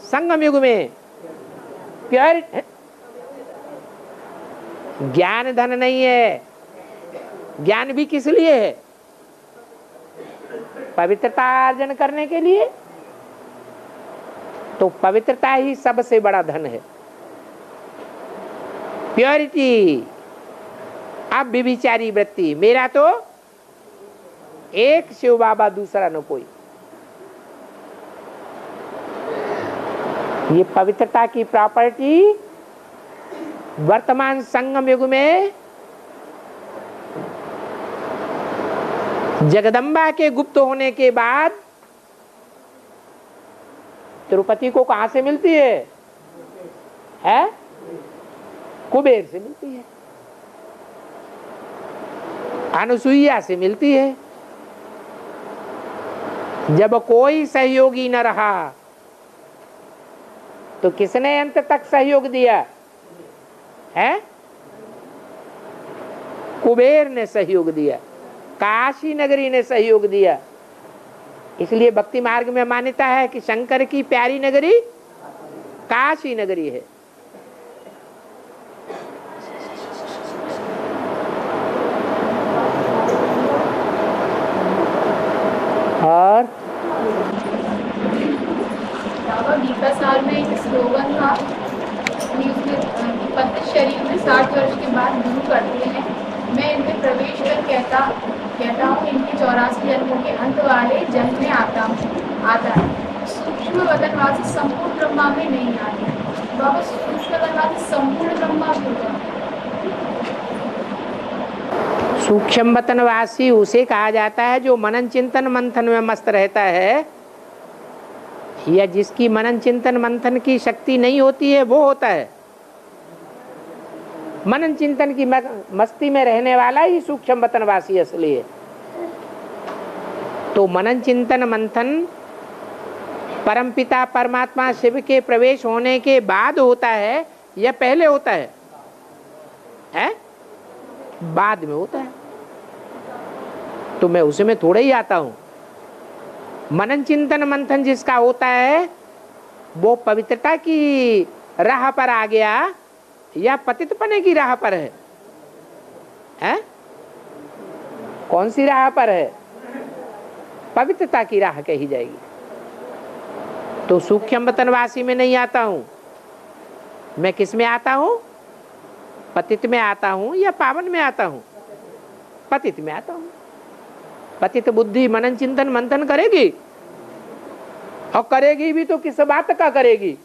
संगम युग में? प्योर ज्ञान धन नहीं है। ज्ञान भी किस लिए है? पवित्रता अर्जन करने के लिए। तो पवित्रता ही सबसे बड़ा धन है, प्योरिटी। अब व्यभिचारी वृत्ति, मेरा तो एक शिव बाबा दूसरा न कोई। ये पवित्रता की प्रॉपर्टी वर्तमान संगम युग में जगदम्बा के गुप्त होने के बाद तिरुपति को कहां से मिलती है? कुबेर से मिलती है, अनुसुईया से मिलती है। जब कोई सहयोगी न रहा, तो किसने अंत तक सहयोग दिया है? कुबेर ने सहयोग दिया, काशी नगरी ने सहयोग दिया। इसलिए भक्ति मार्ग में मान्यता है कि शंकर की प्यारी नगरी काशी नगरी है। और बाबा गीता साल में एक स्लोगन था कि उसमें 25 शरीर में 60 वर्ष के बाद गुरु करते हैं, मैं इनमें प्रवेश कर कहता हूँ इनके 84 जन्मों के अंत वाले जन्म में आता है। सूक्ष्म वतनवासी संपूर्ण ब्रह्मा में नहीं आते। बाबा सूक्ष्म वतनवासी संपूर्ण ब्रह्मा क्यों है? सूक्ष्म वतनवासी उसे कहा जाता है जो मनन चिंतन मंथन में मस्त रहता है, या जिसकी मनन चिंतन मंथन की शक्ति नहीं होती है वो होता है। मनन चिंतन की मस्ती में रहने वाला ही सूक्ष्म वतनवासी असली है। तो मनन चिंतन मंथन परमपिता परमात्मा शिव के प्रवेश होने के बाद होता है या पहले होता है? बाद में होता है। तो मैं उसे में थोड़ा ही आता हूं। मनन चिंतन मंथन जिसका होता है वो पवित्रता की राह पर आ गया या पतितपने की राह पर है? कौन सी राह पर है? पवित्रता की राह कही जाएगी। तो सूक्ष्म वतनवासी में नहीं आता हूं, मैं किस में आता हूं? पतित में आता हूं या पावन में आता हूं? पतित में आता हूं। पतित बुद्धि मनन चिंतन मंथन करेगी, और करेगी भी तो किस बात का करेगी?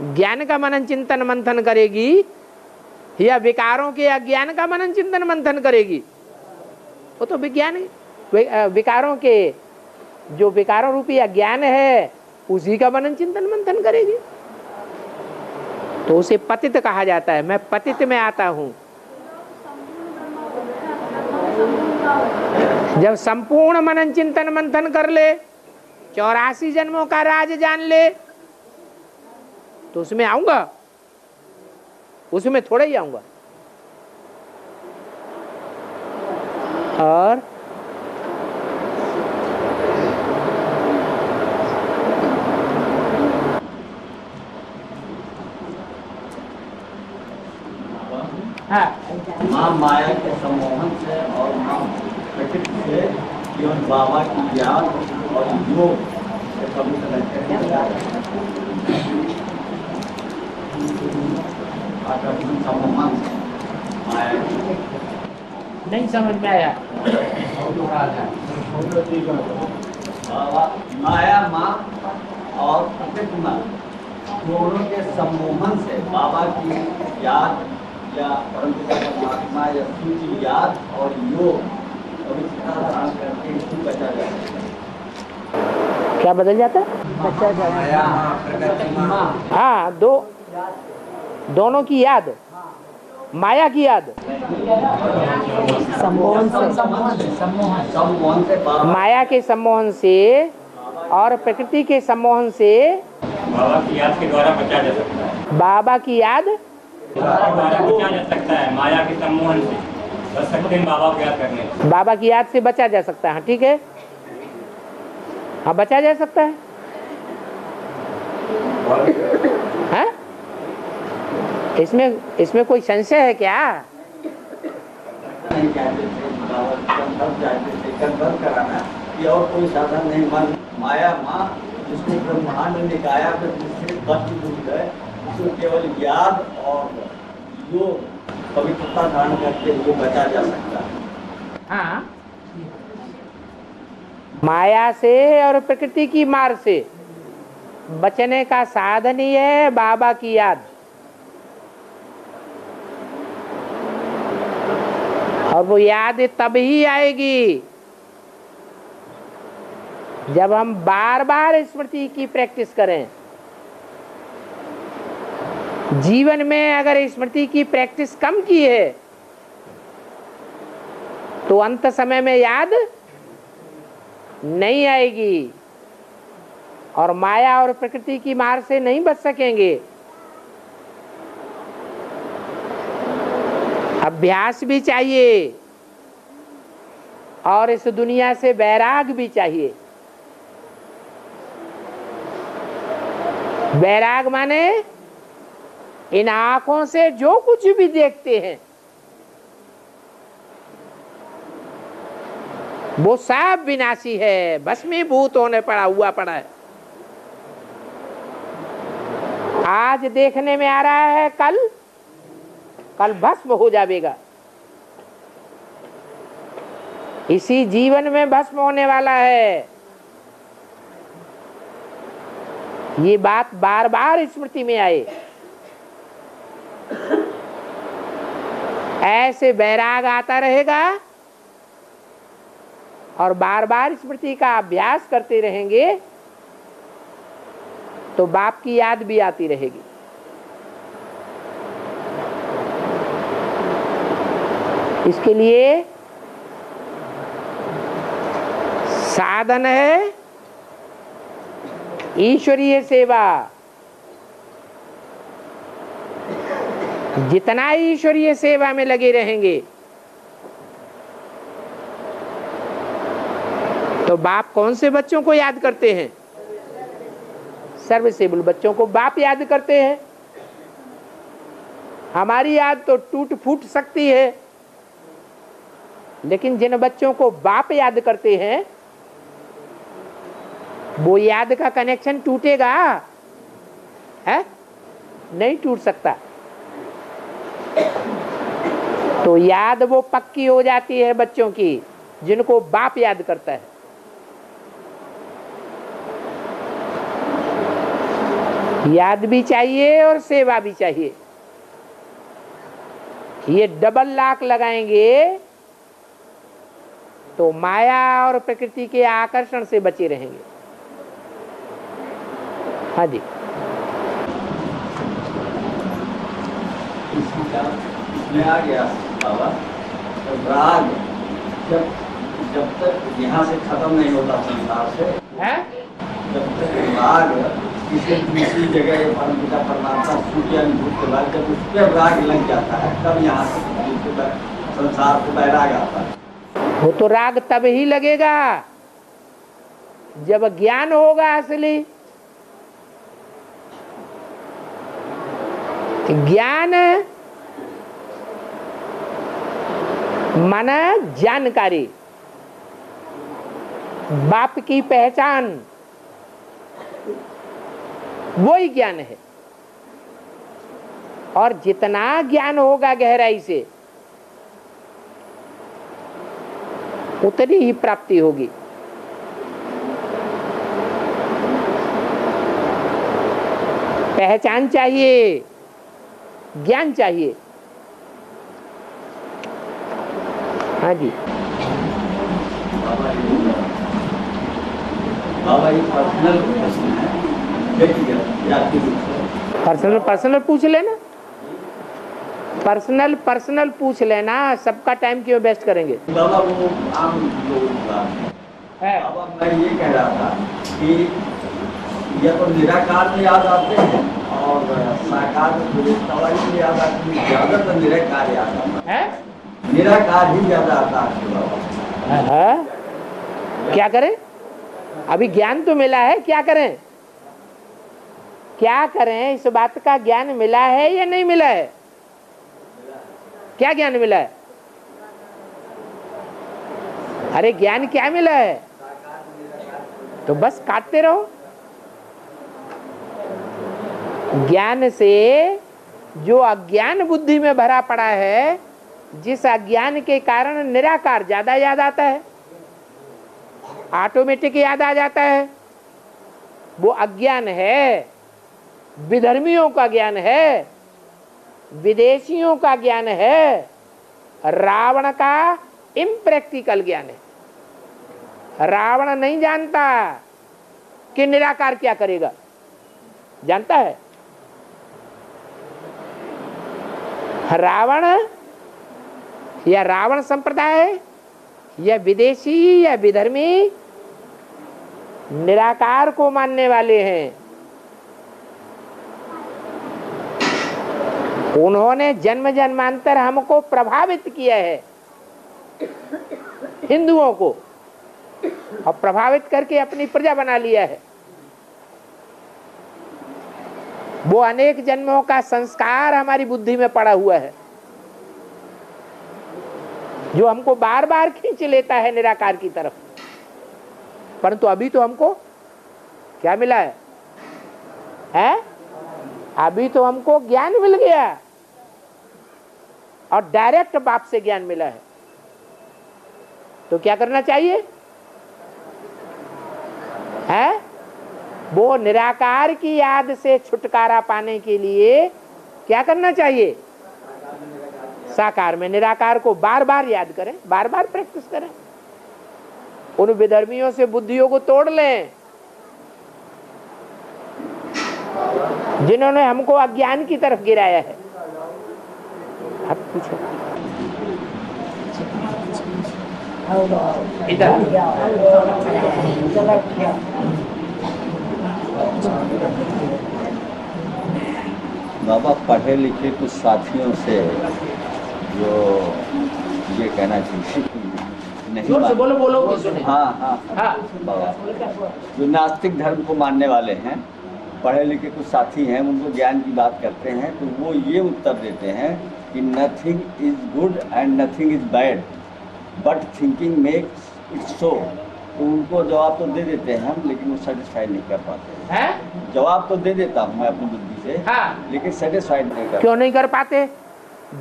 ज्ञान का मनन चिंतन मंथन करेगी या विकारों के अज्ञान का मनन चिंतन मंथन करेगी? वो तो विज्ञान विकारों के जो विकारों रूपी अज्ञान है उसी का मनन चिंतन मंथन करेगी। तो उसे पतित कहा जाता है। मैं पतित में आता हूं। जब संपूर्ण मनन चिंतन मंथन कर ले, 84 जन्मों का राज जान ले, तो उसमें आऊंगा, उसमें थोड़ा ही आऊंगा। और माँ माया के सम्मोहन से और माँ प्रकृति से केवल बाबा की याद और योग से पवित्र रहते हैं। सम्मोहन माया नहीं समझ में आया। बाबा माया माँ और प्रकृति माँ दोनों के सम्मोहन से बाबा की याद या परमपिता परमात्मा या सूची याद और योग पवित्रता धारण करके इसको बचा जाता है। क्या बदल जाता है? बचा जाता है। हाँ, दोनों की याद, माया की याद, सम्मोहन से, माया के सम्मोहन से और प्रकृति के सम्मोहन से बाबा की याद के द्वारा बचा जा सकता है। बाबा की याद बचा जा सकता है। माया के सम्मोहन से बच सकते हैं बाबा को याद करने से। बाबा की याद से बचा जा सकता है। ठीक है, हाँ बचा जा सकता है। हाँ? इसमें कोई संशय है क्या? नहीं कहते थे कंफर्म कराना कि और कोई साधन नहीं। मन माया माँ जिसको ब्रह्मांड ने निकाया फिर जिससे बच दूर है, उसको केवल याद और योग पवित्रता धारण करके वो बचा जा सकता है। हाँ, माया से और प्रकृति की मार से बचने का साधन ही है बाबा की याद। और वो याद तब ही आएगी जब हम बार बार स्मृति की प्रैक्टिस करें। जीवन में अगर स्मृति की प्रैक्टिस कम की है तो अंत समय में याद नहीं आएगी। और माया और प्रकृति की मार से नहीं बच सकेंगे। अभ्यास भी चाहिए और इस दुनिया से वैराग भी चाहिए। वैराग माने इन आंखों से जो कुछ भी देखते हैं वो सब विनाशी है, भस्मीभूत होने पड़ा है। आज देखने में आ रहा है, कल भस्म हो जाएगा। इसी जीवन में भस्म होने वाला है। ये बात बार बार स्मृति में आए। ऐसे वैराग आता रहेगा और बार बार स्मृति का अभ्यास करते रहेंगे तो बाप की याद भी आती रहेगी। इसके लिए साधन है ईश्वरीय सेवा। जितना ईश्वरीय सेवा में लगे रहेंगे तो बाप कौन से बच्चों को याद करते हैं? सर्वसेबुल बच्चों को बाप याद करते हैं। हमारी याद तो टूट फूट सकती है, लेकिन जिन बच्चों को बाप याद करते हैं वो याद का कनेक्शन टूटेगा है? नहीं टूट सकता। तो याद वो पक्की हो जाती है बच्चों की जिनको बाप याद करता है। याद भी चाहिए और सेवा भी चाहिए। ये डबल लॉक लगाएंगे तो माया और प्रकृति के आकर्षण से बचे रहेंगे। हाँ जी। इसमें आ गया बाबा, तो राग जब तक यहाँ से खत्म नहीं होता संसार से है? जब तक राग किसी दूसरी जगह परमपिता परमात्मा सूर्य अनुभूत के बाद जब उस पर राग लग जाता है तब यहाँ से संसार को बैराग आता है। वो तो राग तब ही लगेगा जब ज्ञान होगा असली। ज्ञान माना जानकारी, बाप की पहचान, वही ज्ञान है। और जितना ज्ञान होगा गहराई से उतनी ही प्राप्ति होगी। पहचान चाहिए, ज्ञान चाहिए। हाँ जी। बाबा ये पर्सनल प्रश्न है, पर्सनल पूछ लेना। पर्सनल पूछ लेना। सबका टाइम क्यों वेस्ट करेंगे? बाबा वो आम लोगों की बात है। बाबा मैं ये कह रहा था कि यह तो निराकार में याद आते हैं और साकार में याद आते हैं। ज्यादातर निराकार याद आता है। निराकार ही ज्यादा आता है बाबा। क्या करें? अभी ज्ञान तो मिला है, क्या करें? क्या करें? इस बात का ज्ञान मिला है या नहीं मिला है? क्या ज्ञान मिला है? अरे ज्ञान क्या मिला है? तो बस काटते रहो। ज्ञान से जो अज्ञान बुद्धि में भरा पड़ा है, जिस अज्ञान के कारण निराकार ज्यादा याद आता है, ऑटोमेटिक याद आ जाता है, वो अज्ञान है। विधर्मियों का ज्ञान है, विदेशियों का ज्ञान है, रावण का इम्प्रैक्टिकल ज्ञान है। रावण नहीं जानता कि निराकार क्या करेगा, जानता है? रावण या रावण संप्रदाय या विदेशी या विधर्मी निराकार को मानने वाले हैं, उन्होंने जन्म जन्मांतर हमको प्रभावित किया है, हिंदुओं को, और प्रभावित करके अपनी प्रजा बना लिया है। वो अनेक जन्मों का संस्कार हमारी बुद्धि में पड़ा हुआ है, जो हमको बार बार खींच लेता है निराकार की तरफ। परंतु अभी तो हमको क्या मिला है? अभी तो हमको ज्ञान मिल गया, और डायरेक्ट बाप से ज्ञान मिला है। तो क्या करना चाहिए? वो निराकार की याद से छुटकारा पाने के लिए क्या करना चाहिए? साकार में निराकार को बार बार याद करें, बार बार प्रैक्टिस करें। उन विधर्मियों से बुद्धियों को तोड़ लें जिन्होंने हमको अज्ञान की तरफ गिराया है। अब पूछो इधर। बाबा, पढ़े लिखे कुछ साथियों से जो ये कहना चाहिए नहीं, जोर से बोलो, बोलो कि सुने। हाँ बाबा, जो नास्तिक धर्म को मानने वाले हैं, पढ़े लिखे कुछ साथी हैं, उनको ज्ञान की बात करते हैं तो वो ये उत्तर देते हैं कि nothing is good and nothing is bad but thinking makes it so. तो उनको जवाब तो दे देते हैं हम, लेकिन वो सेटिस्फाइड नहीं कर पाते हैं। जवाब तो दे देता हूँ मैं अपनी बुद्धि से, लेकिन सेटिस्फाइड नहीं कर। क्यों नहीं कर पाते?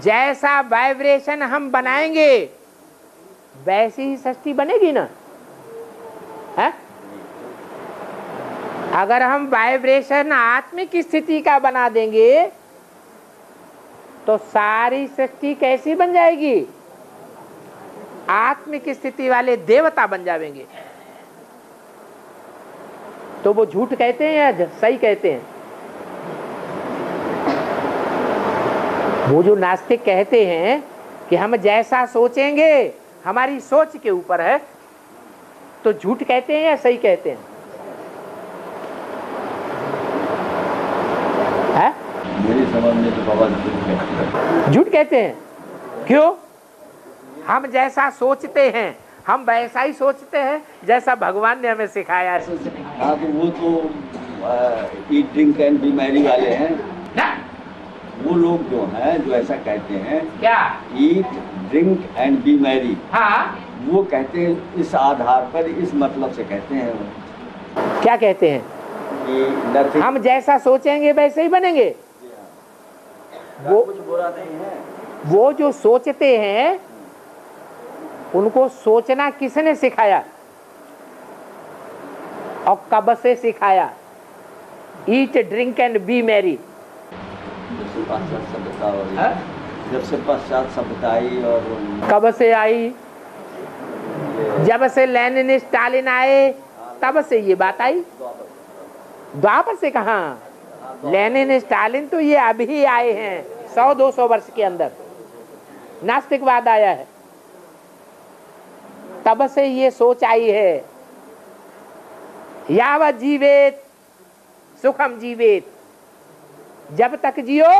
जैसा वाइब्रेशन हम बनाएंगे वैसी ही सृष्टि बनेगी ना। है? अगर हम वाइब्रेशन आत्मिक स्थिति का बना देंगे तो सारी सृष्टि कैसी बन जाएगी? आत्मिक स्थिति वाले देवता बन जाएंगे। तो वो झूठ कहते हैं या सही कहते हैं? वो जो नास्तिक कहते हैं कि हम जैसा सोचेंगे, हमारी सोच के ऊपर है, तो झूठ कहते हैं या सही कहते हैं? मेरी समझ में तो बाबा झूठ कहते हैं। क्यों? हम जैसा सोचते हैं हम वैसा ही सोचते हैं जैसा भगवान ने हमें सिखाया है सोचने। हाँ, तो वो तो eat drink and B Mary वाले हैं ना? वो लोग जो हैं, जो ऐसा कहते हैं, क्या eat drink and B Mary, हाँ, वो कहते हैं इस आधार पर, इस मतलब से कहते हैं वो। क्या कहते हैं? कि हम जैसा सोचेंगे वैसे ही बनेंगे। वो कुछ बुरा नहीं है। वो जो सोचते हैं उनको सोचना किसने सिखाया और कब से सिखाया? Eat drink and B Mary. जब से पश्चात सभ्यता आई, और कब से आई? जब से लेनिन स्टालिन आए तब से ये बात आई। द्वापर से कहाँ? लेनिन स्टालिन तो ये अभी आए हैं 100-200 वर्ष के अंदर। नास्तिकवाद आया है, तब से ये सोच आई है। यावत जीवेत सुखम जीवेत, जब तक जियो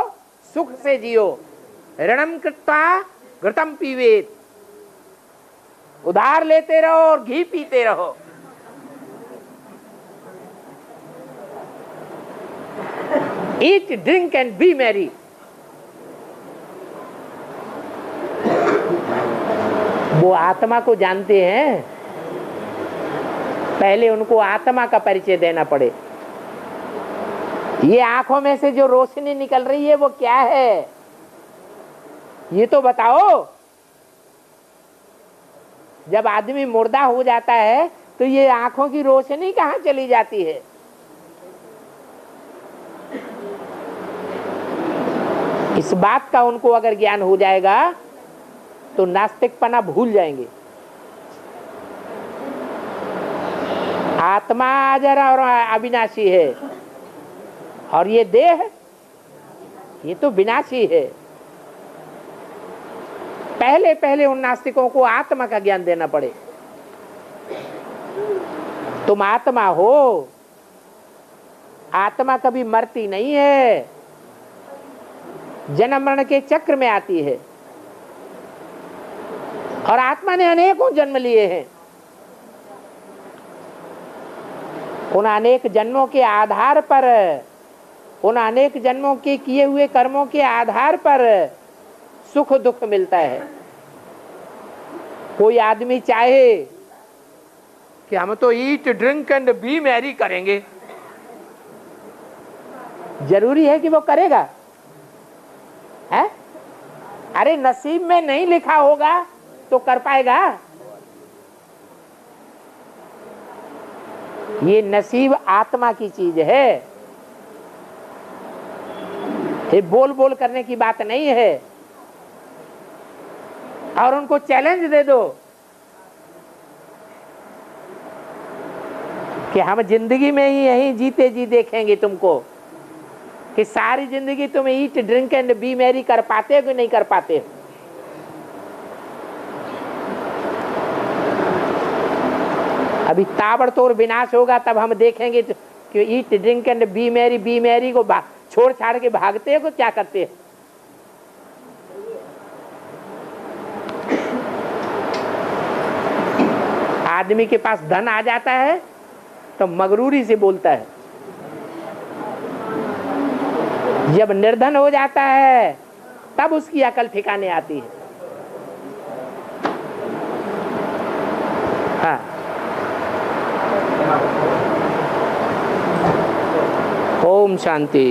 सुख से जियो। ऋणम कृत्वा घृतम पीवेत, उधार लेते रहो और घी पीते रहो। Eat drink and B Mary. वो आत्मा को जानते हैं, पहले उनको आत्मा का परिचय देना पड़े। ये आंखों में से जो रोशनी निकल रही है वो क्या है, ये तो बताओ। जब आदमी मुर्दा हो जाता है तो ये आंखों की रोशनी कहाँ चली जाती है? इस बात का उनको अगर ज्ञान हो जाएगा तो नास्तिकपना भूल जाएंगे। आत्मा अजर और अविनाशी है, और ये देह ये तो विनाशी है। पहले उन नास्तिकों को आत्मा का ज्ञान देना पड़े। तुम आत्मा हो, आत्मा कभी मरती नहीं है, जन्म मरण के चक्र में आती है। और आत्मा ने अनेकों जन्म लिए हैं। उन अनेक जन्मों के आधार पर, उन अनेक जन्मों के किए हुए कर्मों के आधार पर सुख दुख मिलता है। कोई आदमी चाहे कि हम तो eat drink and B Mary करेंगे, जरूरी है कि वो करेगा? है? अरे नसीब में नहीं लिखा होगा तो कर पाएगा? ये नसीब आत्मा की चीज है, ये बोल बोल करने की बात नहीं है। और उनको चैलेंज दे दो कि हम जिंदगी में ही यही जीते जी देखेंगे तुमको, कि सारी जिंदगी तुम eat drink and B Mary कर पाते हो कि नहीं कर पाते हो। अभी ताबड़तोड़ विनाश होगा तब हम देखेंगे कि eat drink and B Mary को छोड़ छाड़ के भागते हो, क्या करते हो? आदमी के पास धन आ जाता है तो मगरूरी से बोलता है, जब निर्धन हो जाता है तब उसकी अकल ठिकाने आती है। हाँ, ओम शांति।